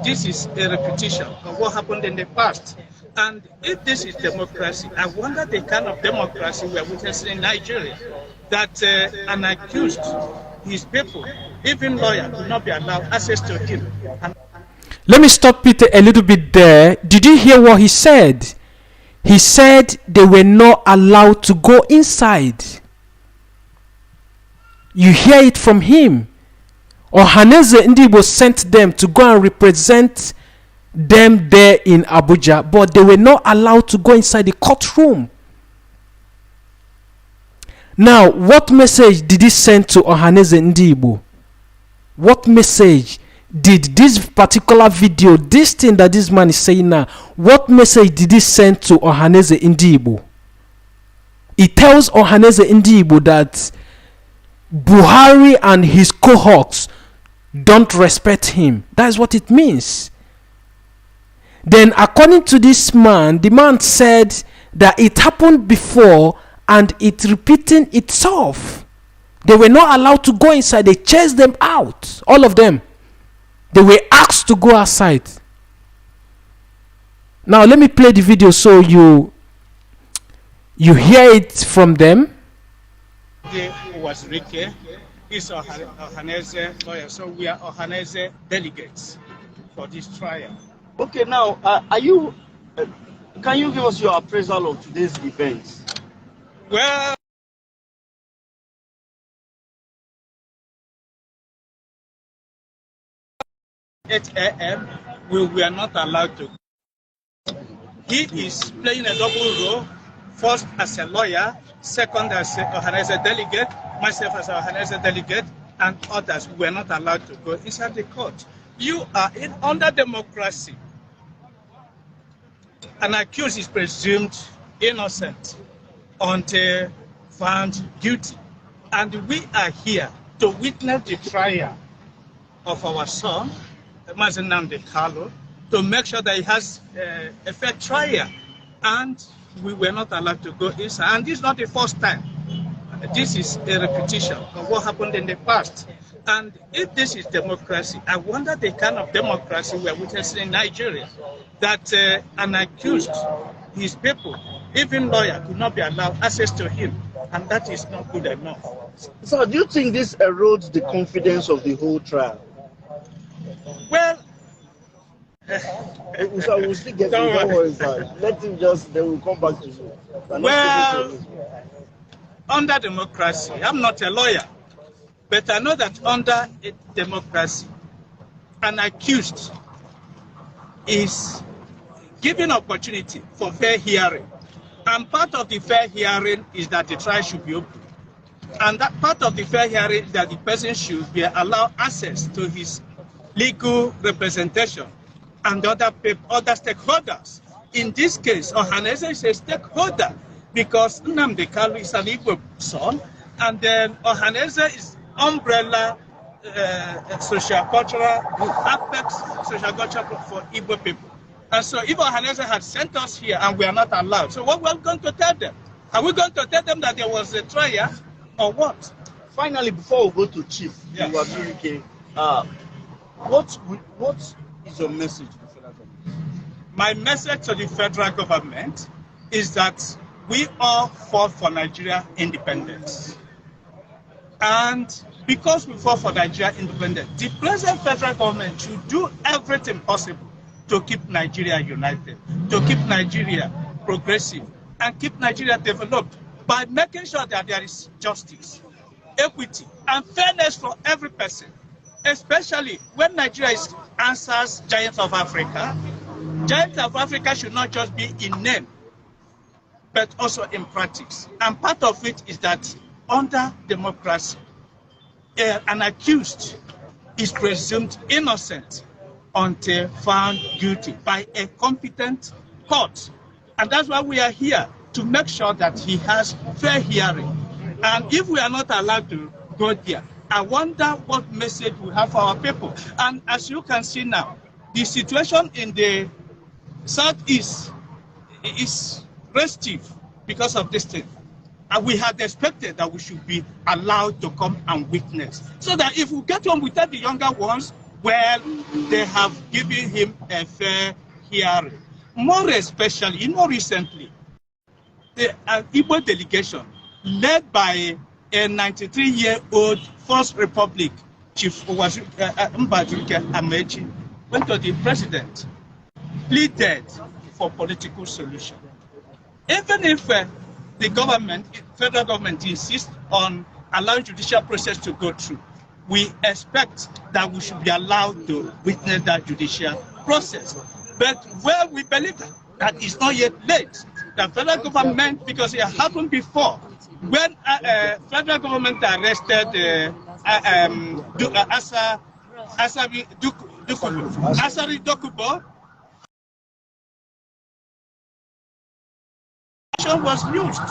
This is a repetition of what happened in the past. And if this is democracy, I wonder the kind of democracy we are witnessing in Nigeria, that an accused, his people, even lawyer, will not be allowed access to him. Let me stop it a little bit there. Did you hear what he said? He said they were not allowed to go inside. You hear it from him. Ohanaeze Ndigbo sent them to go and represent them there in Abuja, but they were not allowed to go inside the courtroom. Now, what message did he send to Ohanaeze Ndigbo? What message did this particular video, this thing that this man is saying now, what message did he send to Ohanaeze Ndigbo? He tells Ohanaeze Ndigbo that Buhari and his cohorts don't respect him. That's what it means. Then according to this man, the man said that it happened before and it's repeating itself. They were not allowed to go inside. They chased them out, all of them. They were asked to go outside. Now let me play the video so you hear it from them. Was Ricky, is Ohanese lawyer, so we are Ohanese delegates for this trial. Okay, now are you? Can you give us your appraisal of today's events? Well, at 8 a.m. we were not allowed to. He is playing a double role, first as a lawyer, second as a Ohanese delegate, myself as a Ohanese delegate, and others were not allowed to go inside the court. You are under democracy. An accused is presumed innocent until found guilty. And we are here to witness the trial of our son, Mazi Nnamdi Kanu, to make sure that he has a fair trial. And we were not allowed to go inside. And this is not the first time. This is a repetition of what happened in the past. And if this is democracy, I wonder the kind of democracy we're witnessing in Nigeria, that an accused, his people, even lawyer, could not be allowed access to him. And that is not good enough. So do you think this erodes the confidence of the whole trial? Well, so we'll still get don't worry, let him just, then we'll come back to you. Well, under democracy, I'm not a lawyer, but I know that under a democracy, an accused is given opportunity for fair hearing. And part of the fair hearing is that the trial should be open. And that part of the fair hearing is that the person should be allowed access to his legal representation and other stakeholders. In this case, Ohanese is a stakeholder because Nnamdi Kanu is an Igbo son, and then Ohanese is umbrella social-cultural aspects, social-cultural for Igbo people. And so if Ohanese had sent us here and we are not allowed, so what we're going to tell them? Are we going to tell them that there was a trial or what? Finally, before we go to Chief, yes. What is your message to the federal government? My message to the federal government is that we all fought for Nigeria independence. And because we fought for Nigeria independence, the present federal government should do everything possible to keep Nigeria united, to keep Nigeria progressive, and keep Nigeria developed by making sure that there is justice, equity, and fairness for every person, especially when Nigeria answers Giants of Africa. Giants of Africa should not just be in name, but also in practice. And part of it is that under democracy, an accused is presumed innocent until found guilty by a competent court. And that's why we are here, to make sure that he has fair hearing. And if we are not allowed to go there, I wonder what message we have for our people. And as you can see now, the situation in the southeast is restive because of this thing. And we had expected that we should be allowed to come and witness. So that if we get on with the younger ones, well, they have given him a fair hearing. More especially, recently, the Igbo delegation, led by a 93-year-old First Republic Chief Mbadurike Amechi, went to the president, pleaded for political solution. Even if the government, federal government, insists on allowing judicial process to go through, we expect that we should be allowed to witness that judicial process. But where we believe that it's not yet late, the federal government, because it happened before, when federal government arrested Asari Dokubo, was used.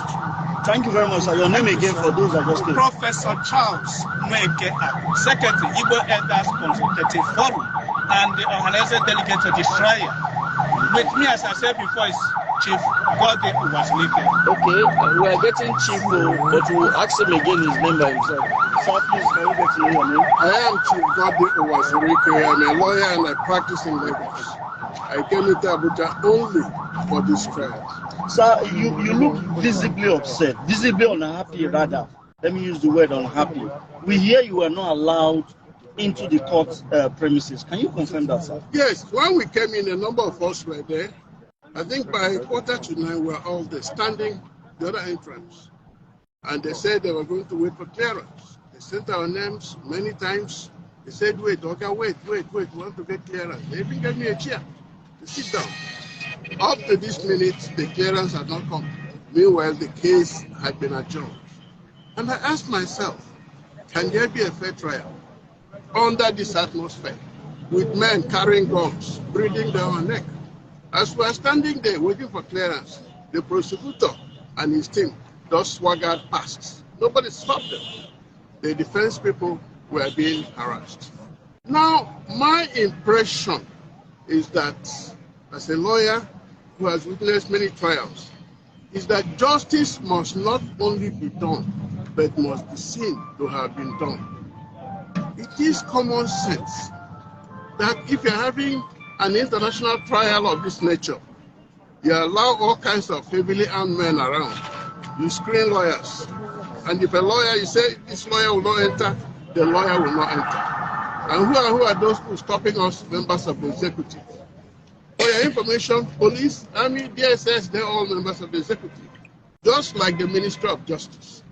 Thank you very much, sir. Your name again for those that just came. Professor Charles Nweke, Secretary, Igbo Elders Consultative Forum, and the Ohanese Delegate to the trial. With me, as I said before, is Chief Godwin Uwasilike. Okay, we are getting Chief, but we'll ask him again his name by himself. Sir, please, can we get to know your name? I am Chief Godwin Uwasilike. I'm a lawyer and I practice in Lagos. I came into Abuja only for this trial. Sir, you look visibly upset, visibly unhappy rather. Let me use the word unhappy. We hear you were not allowed into the court premises. Can you confirm that, sir? Yes, when we came in, a number of us were there. I think by 8:45 we were all there, standing the other entrance. And they said they were going to wait for clearance. They sent our names many times. They said, wait, okay, wait, we want to get clearance. They even gave me a chair to sit down. Up to this minute, the clearance had not come. Meanwhile, the case had been adjourned. And I asked myself, can there be a fair trial under this atmosphere with men carrying guns, breathing down our neck? As we are standing there waiting for clearance, the prosecutor and his team just swaggered past. Nobody stopped them. The defense people were being harassed. Now, my impression is that as a lawyer who has witnessed many trials, is that justice must not only be done, but must be seen to have been done. It is common sense that if you're having an international trial of this nature, you allow all kinds of heavily armed men around. You screen lawyers. And if a lawyer, you say this lawyer will not enter, the lawyer will not enter. And who are those who are stopping us, members of the executive? For your information, police, army, DSS, they're all members of the executive, just like the Ministry of Justice.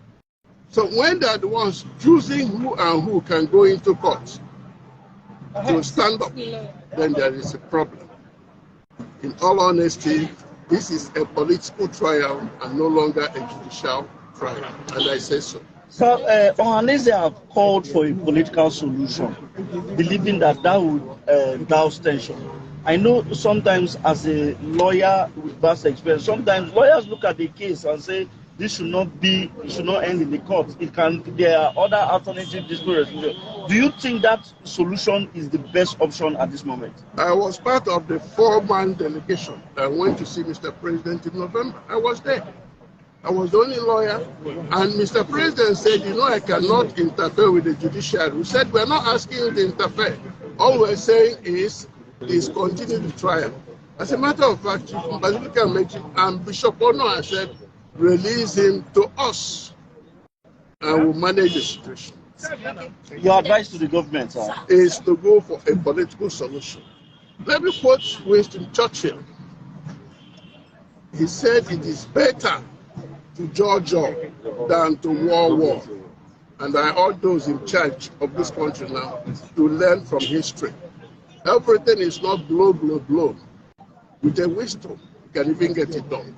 So when they're the ones choosing who and who can go into court to stand up, then there is a problem. In all honesty, this is a political trial and no longer a judicial trial, and I say so. Sir, Ohanese have called for a political solution, believing that would douse tension. I know sometimes as a lawyer with vast experience, sometimes lawyers look at the case and say, this should not end in the court. There are other alternative dispute resolution. Do you think that solution is the best option at this moment? I was part of the 4-man delegation that went to see Mr. President in November. I was there. I was the only lawyer, and Mr. President said, I cannot interfere with the judiciary. We said, we're not asking you to interfere. All we're saying is continue the trial. As a matter of fact, and Bishop Ono said, release him to us, and we'll manage the situation. Your advice to the government, sir, is to go for a political solution. Let me quote Winston Churchill. He said it is better to judge than to war. And I urge those in charge of this country now to learn from history. Everything is not blow. With a wisdom, you can even get it done.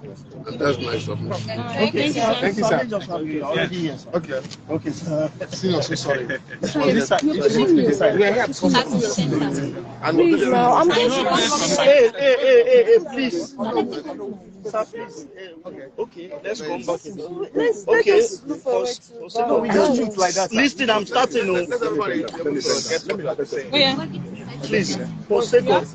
And that's my submission. Okay, sir. Thank you, sir. Yes. Okay, sir. Seriously, sorry. Please, now, I'm just... Hey, please. Sir, please. Okay, let's come back. Okay. We just shoot like that. Listen, I'm starting. Please, for sake of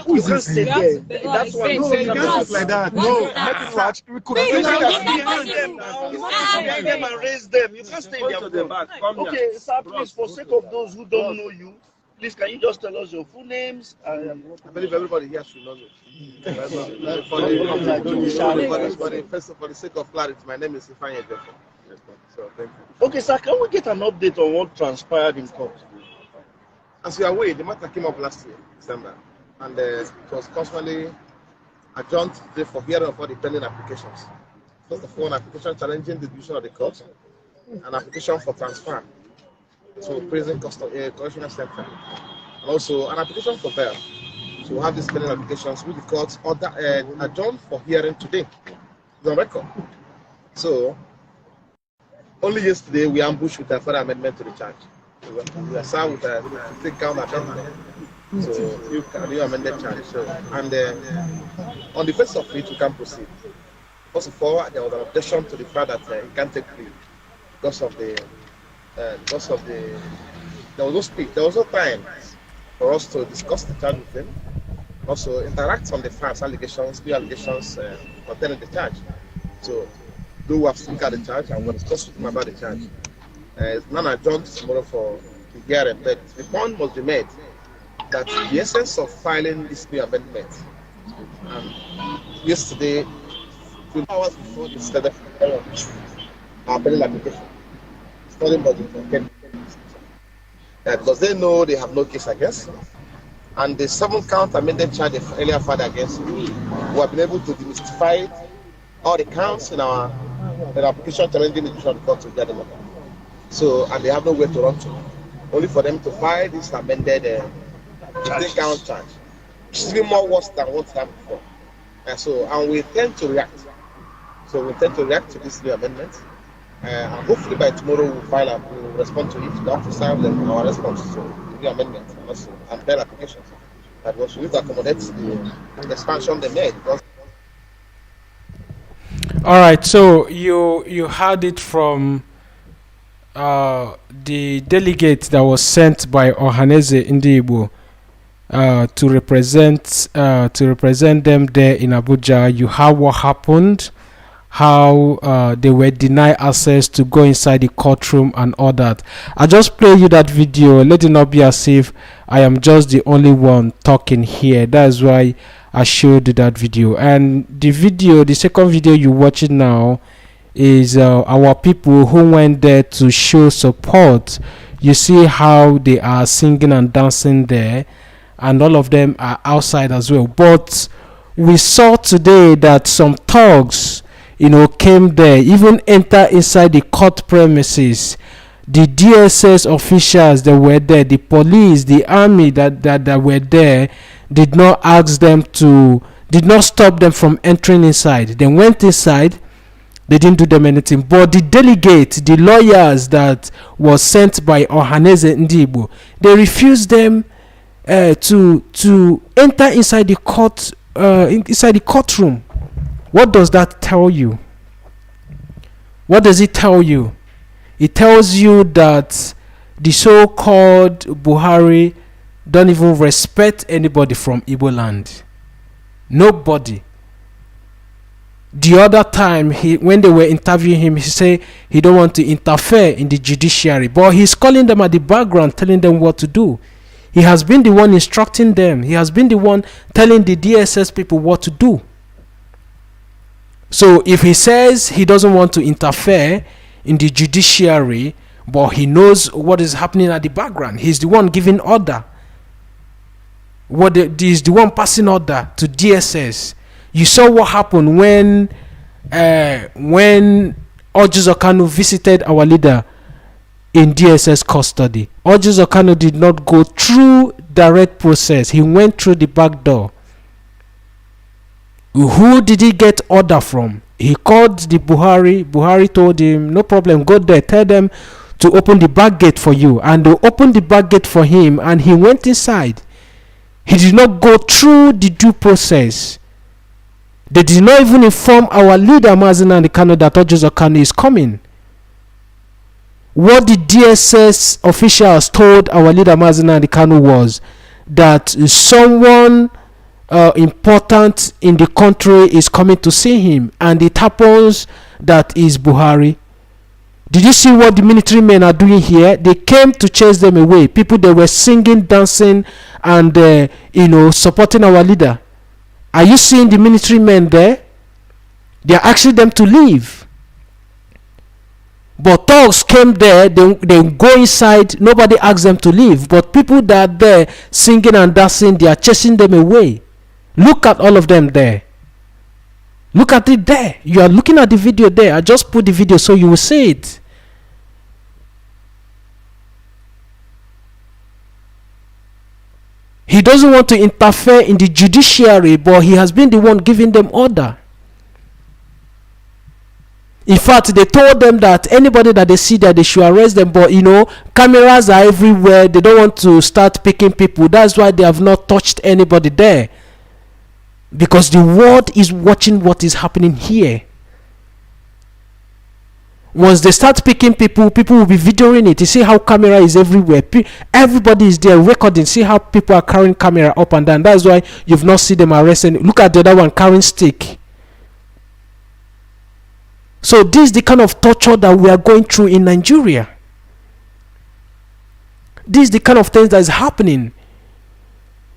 you can't stay there. That's why No, you can't shoot like that. No, let it watch. We could you have can't behind them now. You can't behind them and raise them. You can't stay in their back. Okay, sir, please, for sake of those who don't know you, please, can you just tell us your full names? I believe everybody here should know it. For the sake of clarity, my name is Ifeanyi Ejiofor. So, thank you. Okay, sir, can we get an update on what transpired in court? As you are aware, the matter came up last year, December, and it was constantly adjourned today for hearing of all the pending applications. First of all, an application challenging the division of the court, an application for transfer to prison correctional center, and also an application for bail. So we have these pending applications with the court adjourned for hearing today. It's on record. So only yesterday we ambushed with a further amendment to the charge. We are served with a take count amendment. So you amended charge. So and on the basis of it, we can proceed. First of all, there was an objection to the fact that it can't take plea because of the there was no speech. There was no time for us to discuss the charge with him. also interact on the facts, allegations, new allegations contained in the charge. So, though we have to look at the charge and we'll discuss with him about the charge. It's not adjourned tomorrow for the hearing, but the point must be made that the essence of filing this new amendment, yesterday, 2 hours before the scheduled our penal application, it's nothing but the because they know they have no case against him. And the 7-count amended charge they earlier filed against him, we have been able to demystify all the counts in our application challenging the decision of the court to get them. So, and they have nowhere to run to. Only for them to file this amended 15-count charge, which is even more worse than what happened before. And we intend to react. So we intend to react to this new amendment. And hopefully by tomorrow we'll respond to it. We have to serve them our response to the new amendment and also and their applications. That was to accommodate the expansion they made. All right, so you heard it from the delegate that was sent by Ohaneze Ndigbo to represent them there in Abuja. You heard what happened, how they were denied access to go inside the courtroom and all that. I just play you that video. Let it not be as if I am just the only one talking here. That's why I showed that video. And the second video you're watching now is our people who went there to show support. You see how they are singing and dancing there, and all of them are outside as well. But we saw today that some thugs, came there, even enter inside the court premises. The DSS officials that were there, the police, the army that were there, did not stop them from entering inside. They went inside. They didn't do them anything. But the delegate, the lawyers that was sent by Ohaneze Ndigbo, they refused them to enter inside the court, inside the courtroom. What does that tell you? What does it tell you? It tells you that the so-called Buhari don't even respect anybody from Igbo land. Nobody. The other time, when they were interviewing him, he said he don't want to interfere in the judiciary, but he's calling them at the background, telling them what to do. He has been the one instructing them. He has been the one telling the DSS people what to do. So if he says he doesn't want to interfere in the judiciary, but he knows what is happening at the background, he's the one giving order. He's the one passing order to DSS. You saw what happened when Mazi Kanu visited our leader in DSS custody. Mazi Kanu did not go through direct process. He went through the back door. Who did he get order from? He called the Buhari. Buhari told him, no problem, go there, tell them to open the back gate for you. And they opened the back gate for him, and he went inside. He did not go through the due process. They did not even inform our leader Mazi Nnamdi Kanu that Mazi Kanu is coming. What the DSS officials told our leader Mazi Nnamdi Kanu was that someone important in the country is coming to see him, and it happens that is Buhari. Did you see what the military men are doing here? They came to chase them away. People, they were singing, dancing, and supporting our leader. Are you seeing the military men there? They are asking them to leave. But thugs came there, they go inside, nobody asked them to leave. But people that are there singing and dancing, they are chasing them away. Look at all of them there. Look at it there. You are looking at the video there. I just put the video so you will see it. He doesn't want to interfere in the judiciary, but he has been the one giving them order. In fact, they told them that anybody that they see that they should arrest them, but cameras are everywhere. They don't want to start picking people. That's why they have not touched anybody there. Because the world is watching what is happening here. Once they start picking people, people will be videoing it. You see how camera is everywhere. Everybody is there recording. See how people are carrying camera up and down. That's why you've not seen them arresting. Look at the other one carrying stick. So this is the kind of torture that we are going through in Nigeria. This is the kind of things that is happening.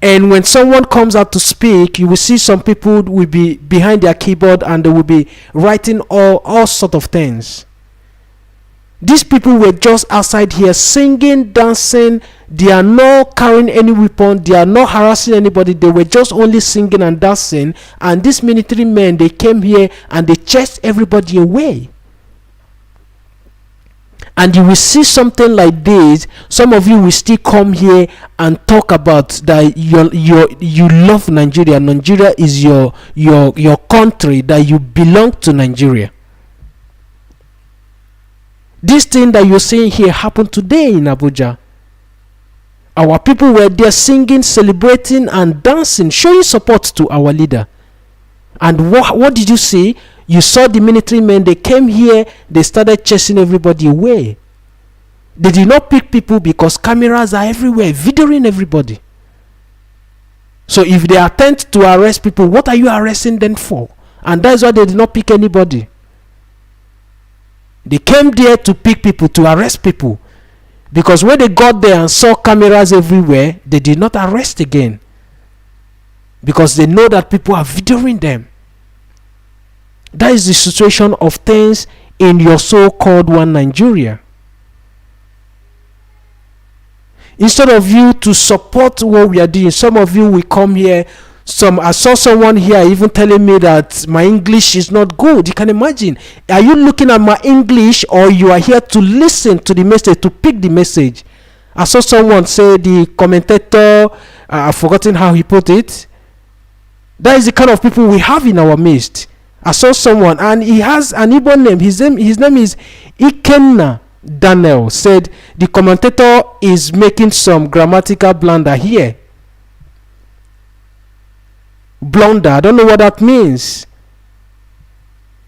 And when someone comes out to speak, you will see some people will be behind their keyboard and they will be writing all sort of things. These people were just outside here singing, dancing. They are not carrying any weapon. They are not harassing anybody. They were just only singing and dancing. And these military men, they came here and they chased everybody away. And you will see something like this. Some of you will still come here and talk about that you love Nigeria. Nigeria is your country, that you belong to Nigeria. This thing that you're seeing here happened today in Abuja. Our people were there singing, celebrating and dancing, showing support to our leader. And what did you see? You saw the military men, they came here, they started chasing everybody away. They did not pick people because cameras are everywhere, videoing everybody. So if they attempt to arrest people, what are you arresting them for? And that's why they did not pick anybody. They came there to pick people, to arrest people. Because when they got there and saw cameras everywhere, they did not arrest again. Because they know that people are videoing them. That is the situation of things in your so-called one Nigeria. Instead of you to support what we are doing, some of you will come here. I saw someone here even telling me that my English is not good. You can imagine. Are you looking at my English, or you are here to listen to the message, to pick the message? I saw someone say, the commentator, I've forgotten how he put it. That is the kind of people we have in our midst. I saw someone and he has an Igbo name. His name is Ikenna Daniel. Said the commentator is making some grammatical blunder here. Blunder, I don't know what that means.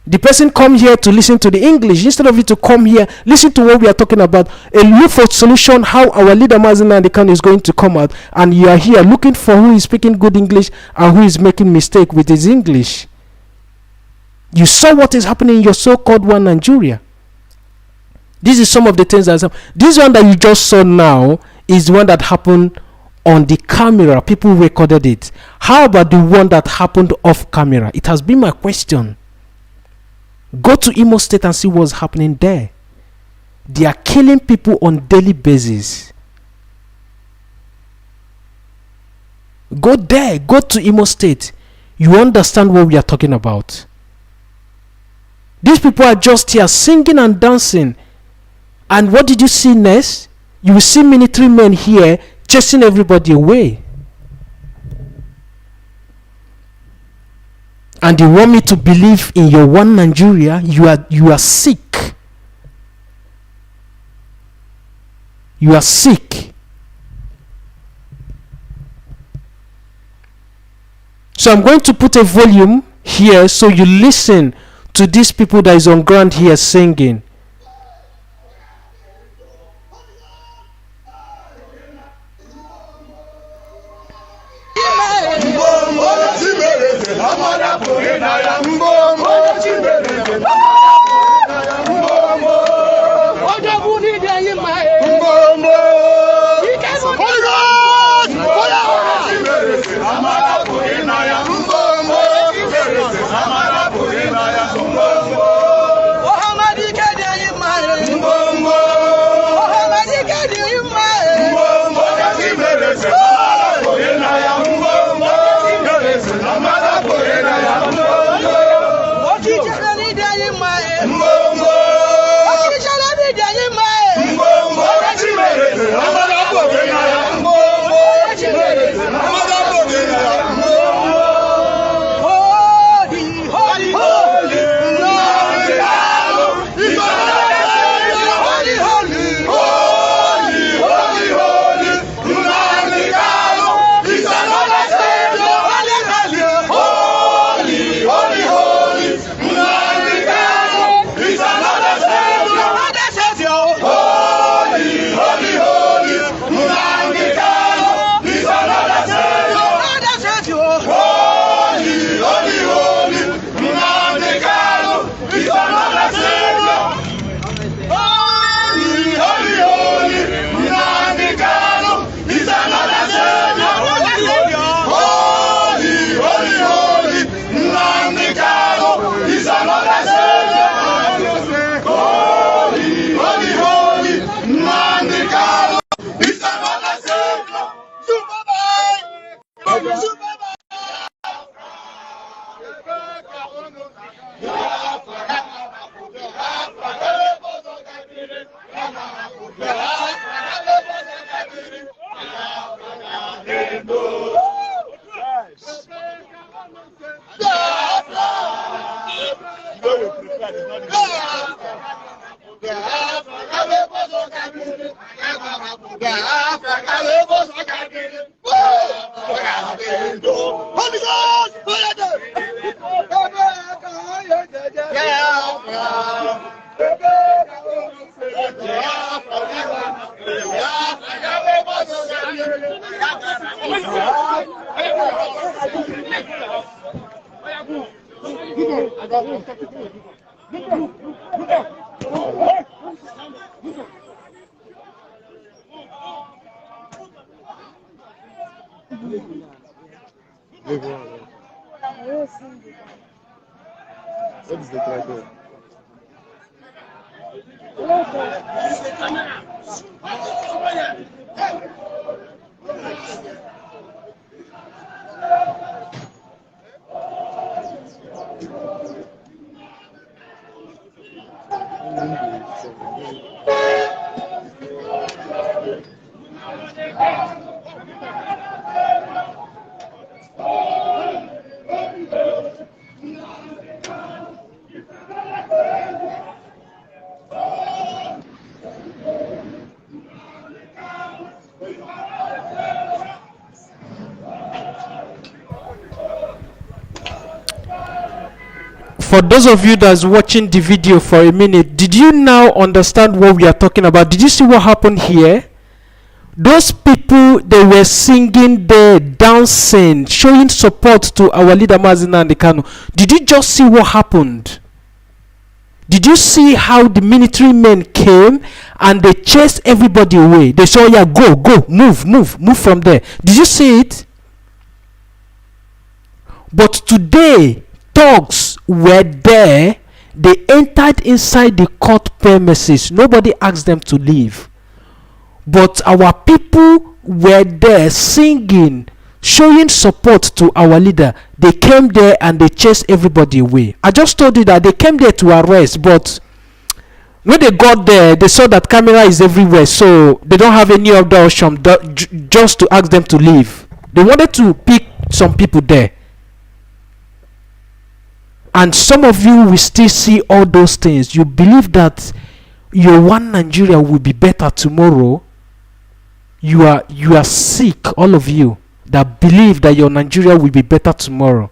The person come here to listen to the English instead of you to come here, listen to what we are talking about, and look for solution how our leader Mazi Nnamdi Kanu is going to come out. And you are here looking for who is speaking good English and who is making mistake with his English. You saw what is happening in your so-called one Nigeria. This is some of the things that happened. This one that you just saw now is the one that happened on the camera. People recorded it. How about the one that happened off camera? It has been my question. Go to Imo State and see what's happening there. They are killing people on daily basis. Go there. Go to Imo State. You understand what we are talking about. These people are just here singing and dancing. And what did you see next? You will see military men here chasing everybody away. And you want me to believe in your one Nigeria? You are sick. You are sick. So I'm going to put a volume here so you listen to these people that is on ground here singing. What is the title? For those of you that's watching the video for a minute, did you now understand what we are talking about? Did you see what happened here? Those people, they were singing there, dancing, showing support to our leader Mazi Nnamdi Kanu. Did you just see what happened? Did you see how the military men came and they chased everybody away? They said, yeah, go, move from there. Did you see it? But today, thugs were there. They entered inside the court premises. Nobody asked them to leave. But our people were there singing, showing support to our leader. They came there and they chased everybody away. I just told you that they came there to arrest, but when they got there, they saw that camera is everywhere, so they don't have any other option just to ask them to leave. They wanted to pick some people there. And some of you will still see all those things. You believe that your one Nigeria will be better tomorrow. You are sick, all of you that believe that your Nigeria will be better tomorrow.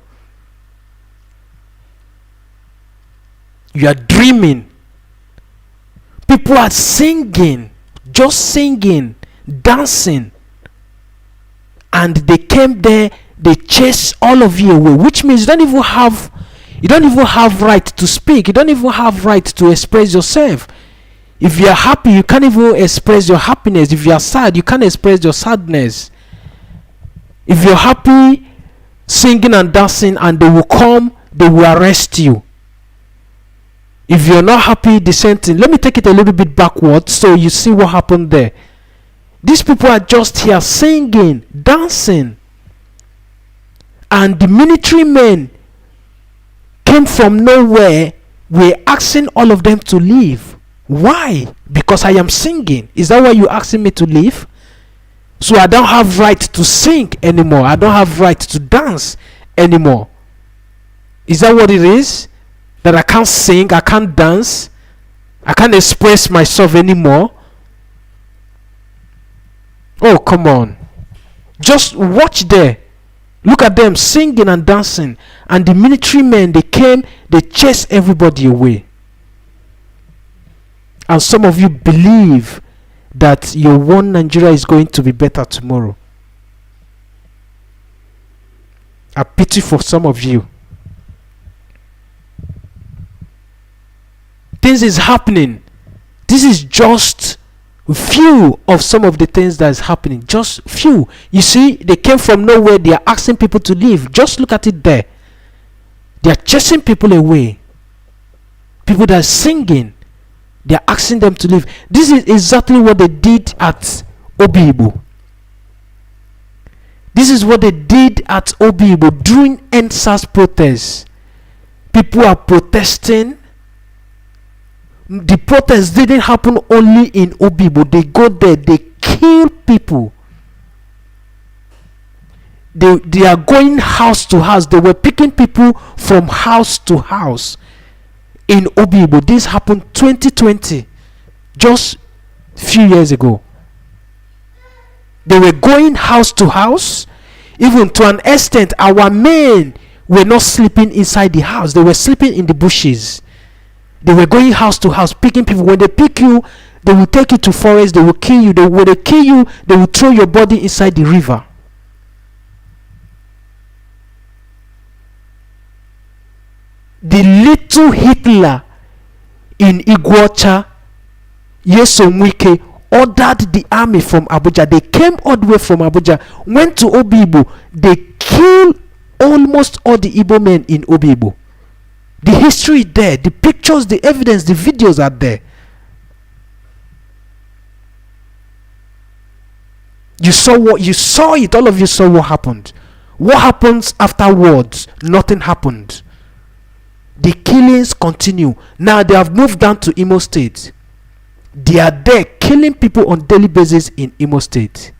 You are dreaming. People are singing, just singing, dancing, and they came there. They chased all of you away, which means you don't even have right to speak. You don't even have right to express yourself. If you are happy, you can't even express your happiness. If you are sad, you can't express your sadness. If you're happy, singing and dancing, and they will come, they will arrest you. If you're not happy, the same thing. Let me take it a little bit backwards so you see what happened there. These people are just here singing, dancing, and the military men came from nowhere. We're asking all of them to leave. Why? Because I am singing. Is that why you're asking me to leave? So I don't have right to sing anymore. I don't have right to dance anymore. Is that what it is? That I can't sing, I can't dance, I can't express myself anymore? Oh, come on. Just watch there. Look at them singing and dancing. And the military men, they came, they chased everybody away. And some of you believe that your one Nigeria is going to be better tomorrow. I pity for some of you. Things is happening. This is just few of some of the things that is happening. Just few. You see, they came from nowhere. They are asking people to leave. Just look at it there. They are chasing people away. People that are singing, they are asking them to leave. This is exactly what they did at Obibo. This This is what they did at Obibo during NSAS protests. People are protesting. The protests didn't happen only in Obibo. They go there, they kill people. They are going house to house. They were picking people from house to house in Obibo. This happened 2020, just few years ago. They were going house to house. Even to an extent, our men were not sleeping inside the house. They were sleeping in the bushes. They were going house to house, picking people. When they pick you, they will take you to forest. They will kill you. When they kill you, they will throw your body inside the river. The little Hitler in Iguacha, Nyesom Wike, ordered the army from Abuja. They came all the way from Abuja, went to Obibo. They killed almost all the Igbo men in Obibo. The history is there, the pictures, the evidence, the videos are there. You saw it, all of you saw what happened. What happens afterwards? Nothing happened. The killings continue. Now they have moved down to Imo State. They are there killing people on daily basis in Imo State.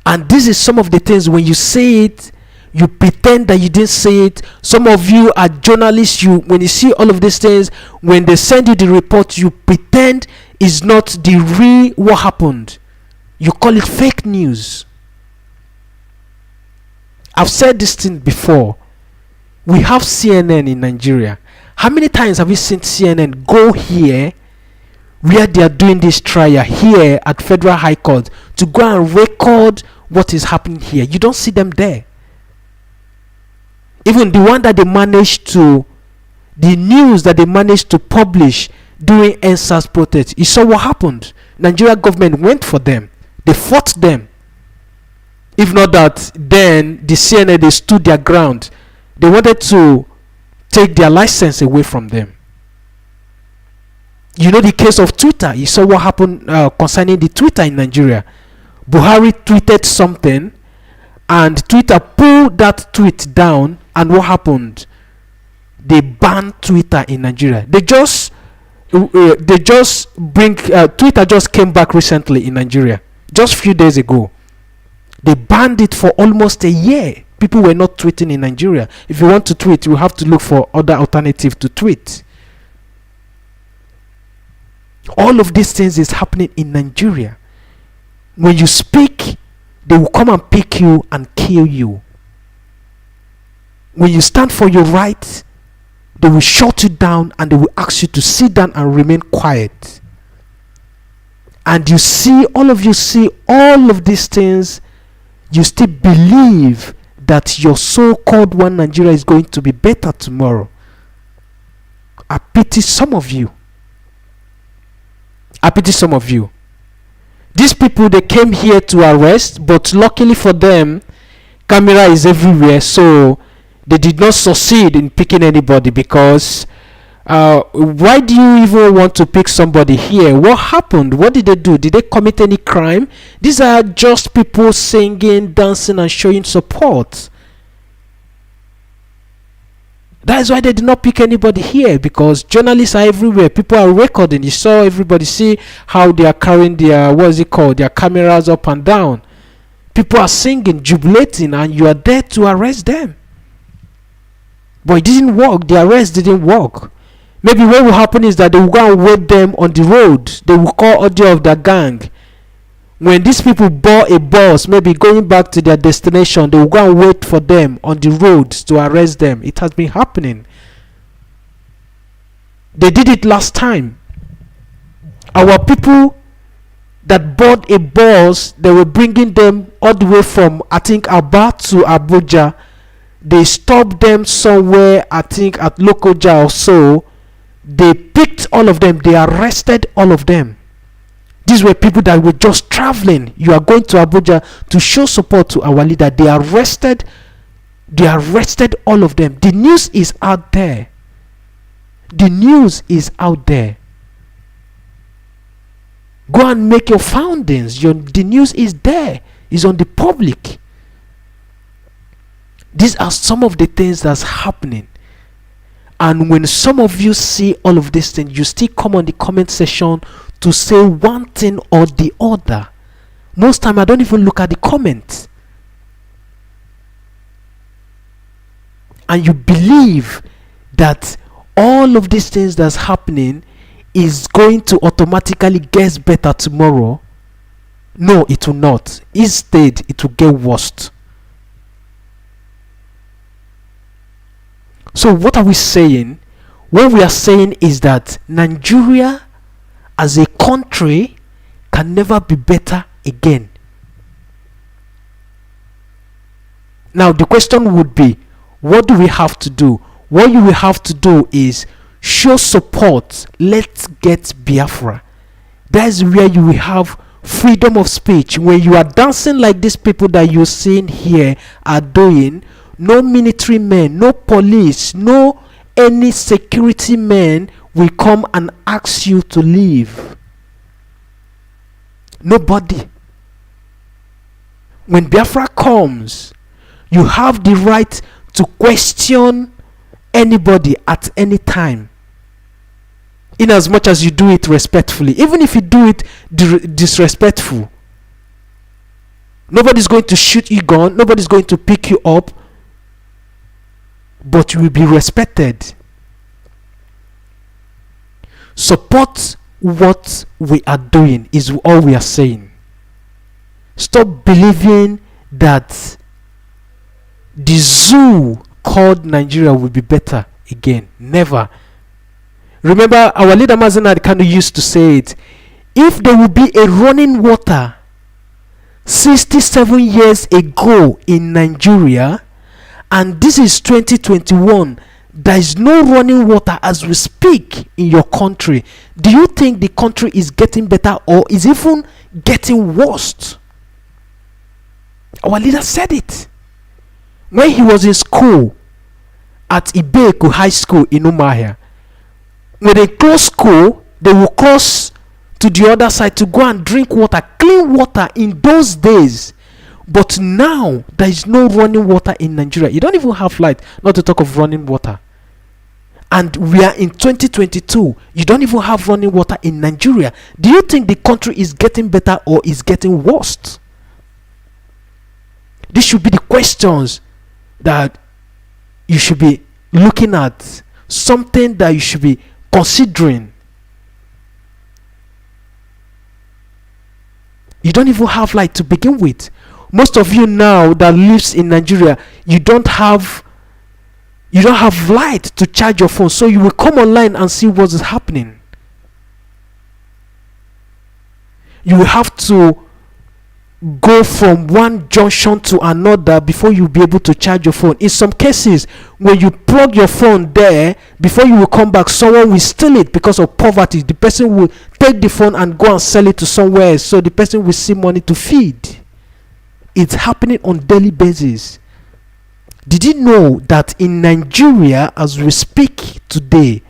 And this is some of the things, when you say it, you pretend that you didn't say it. Some of you are journalists. When you see all of these things, when they send you the report, you pretend it's not the real what happened. You call it fake news. I've said this thing before. We have CNN in Nigeria. How many times have you seen CNN go here where they are doing this trial here at Federal High Court to go and record what is happening here? You don't see them there. Even the one that they managed to, the news that they managed to publish during NSAS protest, you saw what happened. Nigeria government went for them. They fought them. If not that, then the CNN, they stood their ground. They wanted to take their license away from them. You know the case of Twitter. You saw what happened concerning the Twitter in Nigeria. Buhari tweeted something and Twitter pulled that tweet down, and what happened? They banned Twitter in Nigeria. They just bring Twitter just came back recently in Nigeria, just few days ago. They banned it for almost a year. People were not tweeting in Nigeria. If you want to tweet, you have to look for other alternatives to tweet. All of these things is happening in Nigeria. When you speak, they will come and pick you and kill you. When you stand for your right, they will shut you down and they will ask you to sit down and remain quiet. And you see all of these things, you still believe that your so-called one Nigeria is going to be better tomorrow. I pity some of you. These people, they came here to arrest, but luckily for them, camera is everywhere, so they did not succeed in picking anybody. Because why do you even want to pick somebody here? What happened? What did they do? Did they commit any crime? These are just people singing, dancing, and showing support. That is why they did not pick anybody here, because journalists are everywhere. People are recording. You saw everybody, see how they are carrying their, their cameras up and down. People are singing, jubilating, and you are there to arrest them. But it didn't work. The arrest didn't work. Maybe what will happen is that they will go and wait them on the road. They will call audio of the gang. When these people board a bus, maybe going back to their destination, they will go and wait for them on the roads to arrest them. It has been happening. They did it last time. Our people that board a bus, they were bringing them all the way from, I think, Aba to Abuja. They stopped them somewhere, I think, at Lokoja or so. They picked all of them. They arrested all of them. These were people that were just traveling. You are going to Abuja to show support to our leader. They arrested all of them. The news is out there. Go and make your foundings. The news is there, is on the public. These are some of the things that's happening. And when some of you see all of these things, you still come on the comment section to say one thing or the other. Most time I don't even look at the comments. And you believe that all of these things that's happening is going to automatically get better tomorrow. No, it will not. Instead, it will get worse. So what are we saying? What we are saying is that Nigeria as a country can never be better again. Now the question would be, what do we have to do? What you will have to do is show support. Let's get Biafra. That is where you will have freedom of speech. When you are dancing like these people that you're seeing here are doing, no military men, no police, no any security men will come and ask you to leave. Nobody. When Biafra comes, you have the right to question anybody at any time, in as much as you do it respectfully. Even if you do it disrespectful, nobody's going to shoot you gun, nobody's going to pick you up, but you will be respected. Support what we are doing is all we are saying. Stop believing that the zoo called Nigeria will be better again. Never. Remember, our leader Mazi Nnamdi Kanu used to say it. If there will be a running water 67 years ago in Nigeria, and this is 2021, there is no running water as we speak in your country, do you think the country is getting better or is even getting worse? Our leader said it when he was in school at Ibeku High School in Umuahia. When they close school, they will cross to the other side to go and drink water, clean water in those days. But now there is no running water in Nigeria. You don't even have light, not to talk of running water. And we are in 2022. You don't even have running water in Nigeria. Do you think the country is getting better or is getting worse? These should be the questions that you should be looking at, something that you should be considering. You don't even have light to begin with. Most of you now that lives in Nigeria, you don't have light to charge your phone, so you will come online and see what is happening. You will have to go from one junction to another before you'll be able to charge your phone. In some cases, when you plug your phone there, before you will come back, someone will steal it because of poverty. The person will take the phone and go and sell it to somewhere else, so the person will see money to feed. It's happening on daily basis. Did you know that in Nigeria, as we speak today,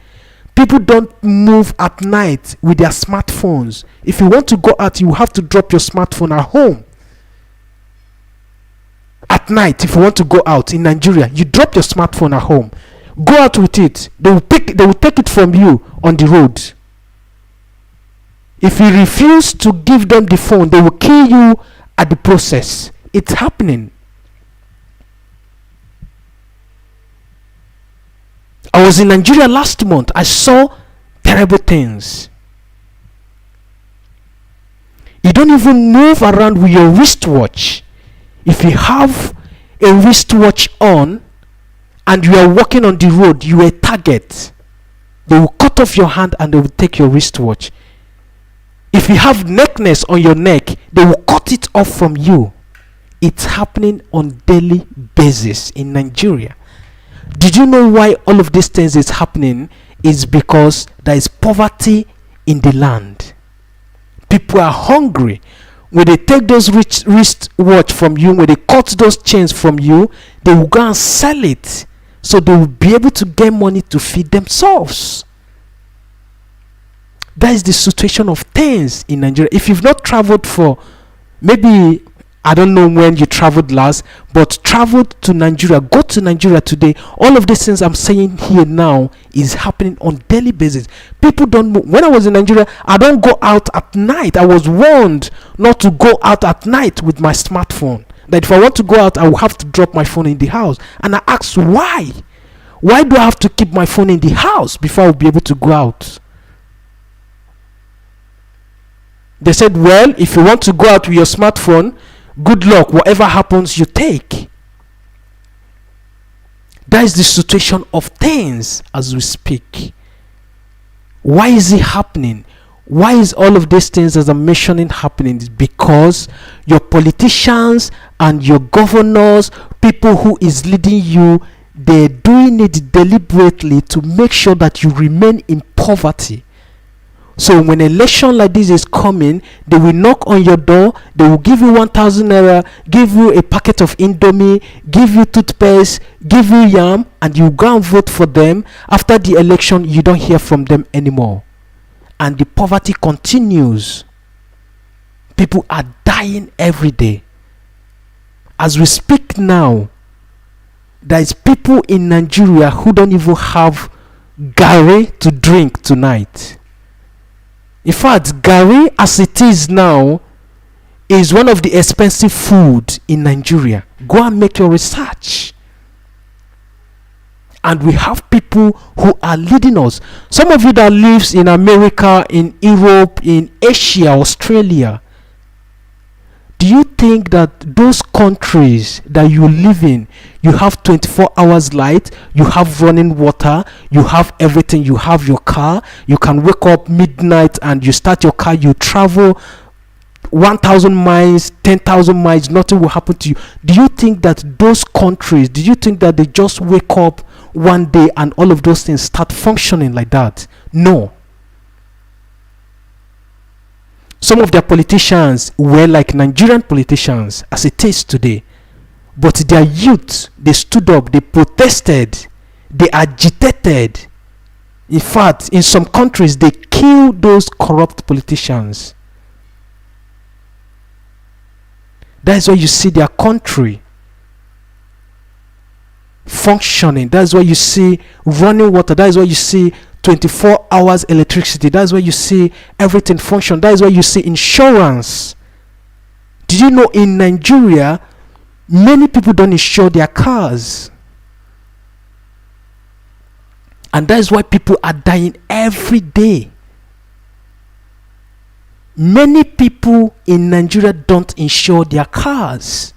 people don't move at night with their smartphones? If you want to go out, you have to drop your smartphone at home. At night, if you want to go out in Nigeria, you drop your smartphone at home. Go out with it. They will take it from you on the road. If you refuse to give them the phone, they will kill you at the process. It's happening. I was in Nigeria last month. I saw terrible things. You don't even move around with your wristwatch. If you have a wristwatch on and you are walking on the road, you are a target. They will cut off your hand and they will take your wristwatch. If you have necklace on your neck, they will cut it off from you. It's happening on daily basis in Nigeria. Did you know why all of these things is happening? Is because there is poverty in the land. People are hungry. When they take those wristwatch from you, when they cut those chains from you, they will go and sell it, so they will be able to get money to feed themselves. That is the situation of things in Nigeria. If you've not traveled for maybe, I don't know when you traveled last, but traveled to Nigeria, go to Nigeria today. All of these things I'm saying here now is happening on daily basis. People don't move. When I was in Nigeria, I don't go out at night. I was warned not to go out at night with my smartphone. That if I want to go out, I will have to drop my phone in the house. And I asked why? Why do I have to keep my phone in the house before I will be able to go out? They said, well, if you want to go out with your smartphone, good luck. Whatever happens, you take. That is the situation of things as we speak. Why is it happening? Why is all of these things as I'm mentioning happening? It's because your politicians and your governors, people who is leading you, they're doing it deliberately to make sure that you remain in poverty. So when an election like this is coming, they will knock on your door, they will give you 1,000 naira, give you a packet of Indomie, give you toothpaste, give you yam, and you go and vote for them. After the election, you don't hear from them anymore. And the poverty continues. People are dying every day. As we speak now, there is people in Nigeria who don't even have garri to drink tonight. In fact, garri as it is now is one of the expensive food in Nigeria. Go and make your research. And we have people who are leading us. Some of you that lives in America, in Europe, in Asia, Australia, do you think that those countries that you live in, you have 24 hours light, you have running water, you have everything, you have your car, you can wake up midnight and you start your car, you travel 1,000 miles, 10,000 miles, nothing will happen to you? Do you think that those countries, do you think that they just wake up one day and all of those things start functioning like that? No. Some of their politicians were like Nigerian politicians as it is today. But their youth, they stood up, they protested, they agitated. In fact, in some countries, they killed those corrupt politicians. That's why you see their country functioning. That's why you see running water. That's why you see 24 hours electricity. That's why you see everything function. That's why you see insurance. Did you know in Nigeria, many people don't insure their cars? And that's why people are dying every day. Many people in Nigeria don't insure their cars.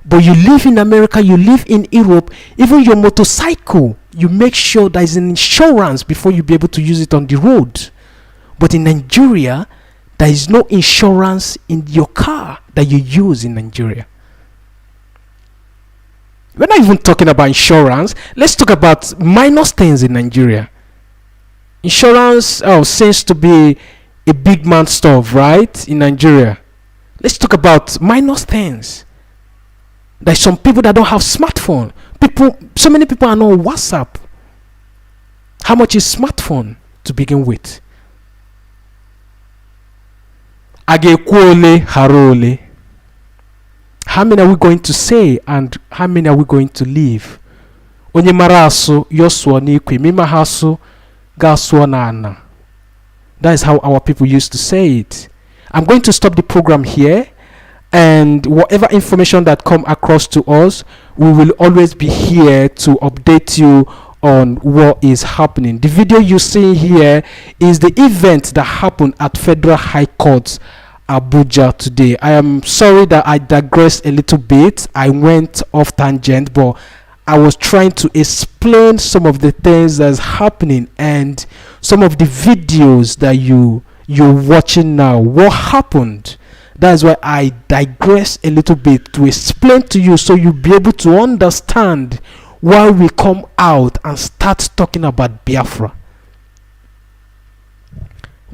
But you live in America, you live in Europe, even your motorcycle, you make sure there is an insurance before you be able to use it on the road. But in Nigeria, there is no insurance in your car that you use in Nigeria. We're not even talking about insurance. Let's talk about minus things in Nigeria. Insurance seems to be a big man stuff, right? In Nigeria. Let's talk about minus things. There's some people that don't have smartphone. So many people are not on WhatsApp. How much is smartphone to begin with? Agekuole harole. How many are we going to say and how many are we going to leave? Onye marasu yoswo nikwe mima hasu gaswo nana. That is how our people used to say it. I'm going to stop the program here. And whatever information that come across to us, we will always be here to update you on what is happening. The video you see here is the event that happened at Federal High Court Abuja today. I am sorry that I digressed a little bit. I went off tangent, but I was trying to explain some of the things that's happening and some of the videos that you're watching now. What happened? That's why I digress a little bit to explain to you so you'll be able to understand why we come out and start talking about Biafra.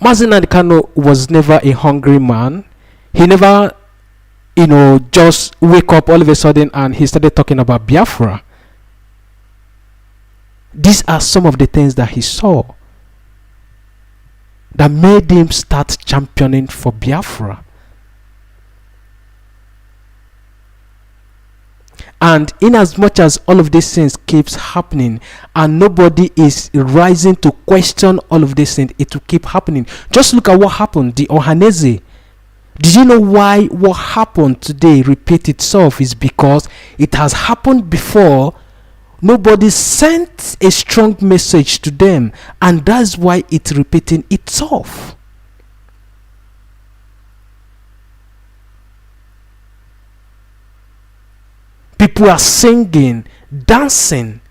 Mazi Nnamdi Kanu was never a hungry man. He never, just wake up all of a sudden and he started talking about Biafra. These are some of the things that he saw. that made him start championing for Biafra. And in as much as all of these things keeps happening and nobody is rising to question all of these things, it will keep happening. Just look at what happened, the Ohaneze. Did you know why what happened today repeat itself? Is because it has happened before. Nobody sent a strong message to them, and that's why it's repeating itself. People are singing, dancing.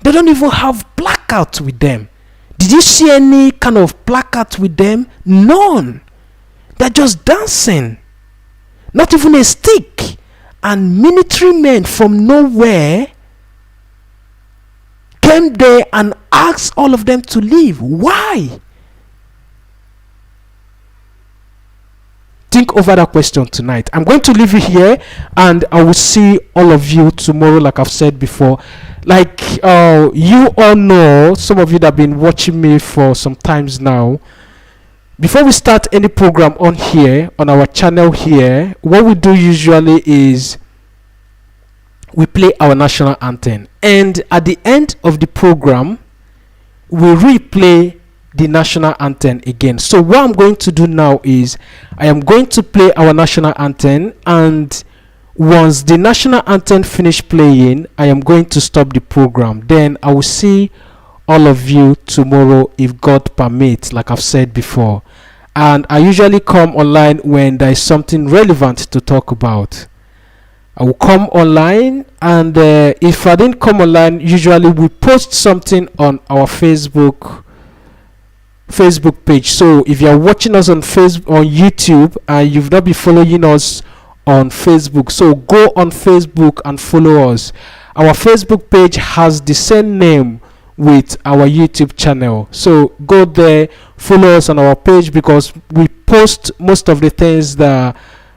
They don't even have placards with them. Did you see any kind of placard with them? None. They're just dancing. Not even a stick. And military men from nowhere came there and asked all of them to leave. Why? Think over that question tonight. I'm going to leave it here, and I will see all of you tomorrow, like I've said before. Like you all know, some of you that have been watching me for some times now, before we start any program on here, on our channel here, what we do usually is we play our national anthem, and at the end of the program we replay the national anthem again. So what I'm going to do now is I am going to play our national anthem, and once the national anthem finish playing, I am going to stop the program. Then I will see all of you tomorrow if God permits, like I've said before. And I usually come online when there is something relevant to talk about. I will come online, and if I didn't come online, usually we post something on our Facebook page. So if you're watching us on YouTube and you've not been following us on Facebook, so go on Facebook and follow us. Our Facebook page has the same name with our YouTube channel, so go there, follow us on our page, because we post most of the things that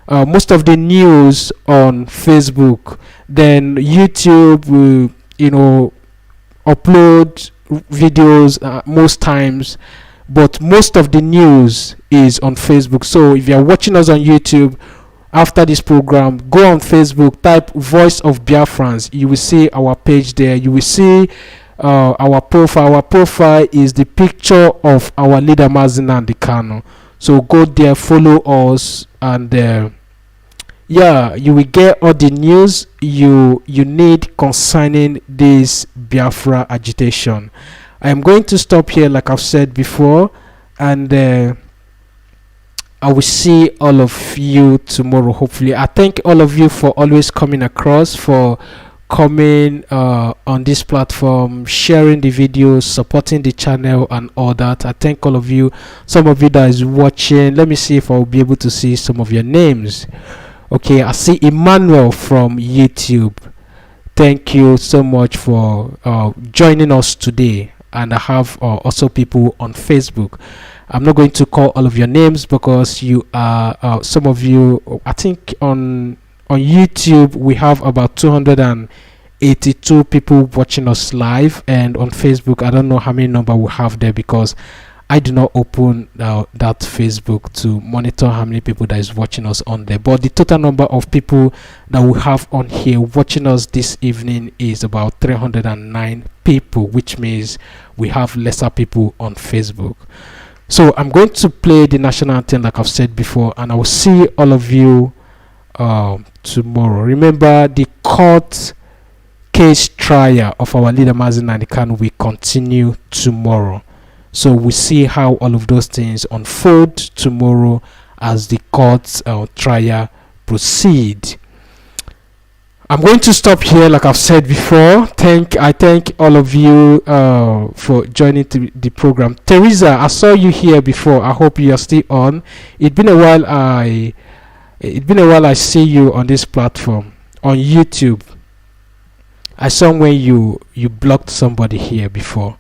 most of the news on Facebook. Then YouTube will upload videos most times, but most of the news is on Facebook. So if you're watching us on YouTube, after this program, go on Facebook, type Voice of Biafrans. You will see our page there. You will see our profile. Our profile is the picture of our leader Mazi Nnamdi Kanu. So go there, follow us, and you will get all the news you need concerning this Biafra agitation. I am going to stop here, like I've said before, and I will see all of you tomorrow, hopefully. I thank all of you for always coming across, for coming on this platform, sharing the videos, supporting the channel and all that. I thank all of you. Some of you that is watching, let me see if I will be able to see some of your names. Okay, I see Emmanuel from YouTube. Thank you so much for joining us today. And I have also people on Facebook. I'm not going to call all of your names because you are some of you, I think on YouTube we have about 282 people watching us live, and on Facebook I don't know how many number we have there, because I do not open that Facebook to monitor how many people that is watching us on there. But the total number of people that we have on here watching us this evening is about 309 people, which means we have lesser people on Facebook. So I'm going to play the national anthem, like I've said before, and I will see all of you tomorrow. Remember, the court case trial of our leader Mazi Nnamdi Kanu will continue tomorrow. So we see how all of those things unfold tomorrow as the court trial proceed. I'm going to stop here, like I've said before. I thank all of you for joining the program. Teresa, I saw you here before. I hope you are still on. It's been a while I see you on this platform on YouTube. I saw when you blocked somebody here before.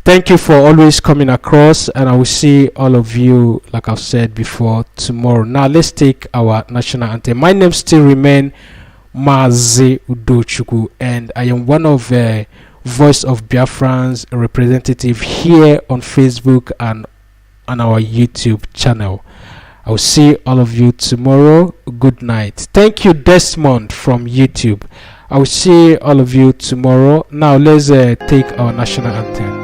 Thank you for always coming across, and I will see all of you, like I've said before, tomorrow. Now let's take our national anthem. My name still remains Mazi Udochukwu, and I am one of Voice of Biafrans representative here on Facebook and on our YouTube channel. I'll see all of you tomorrow. Good night. Thank you, Desmond from YouTube. I'll see all of you tomorrow. Now let's take our national anthem.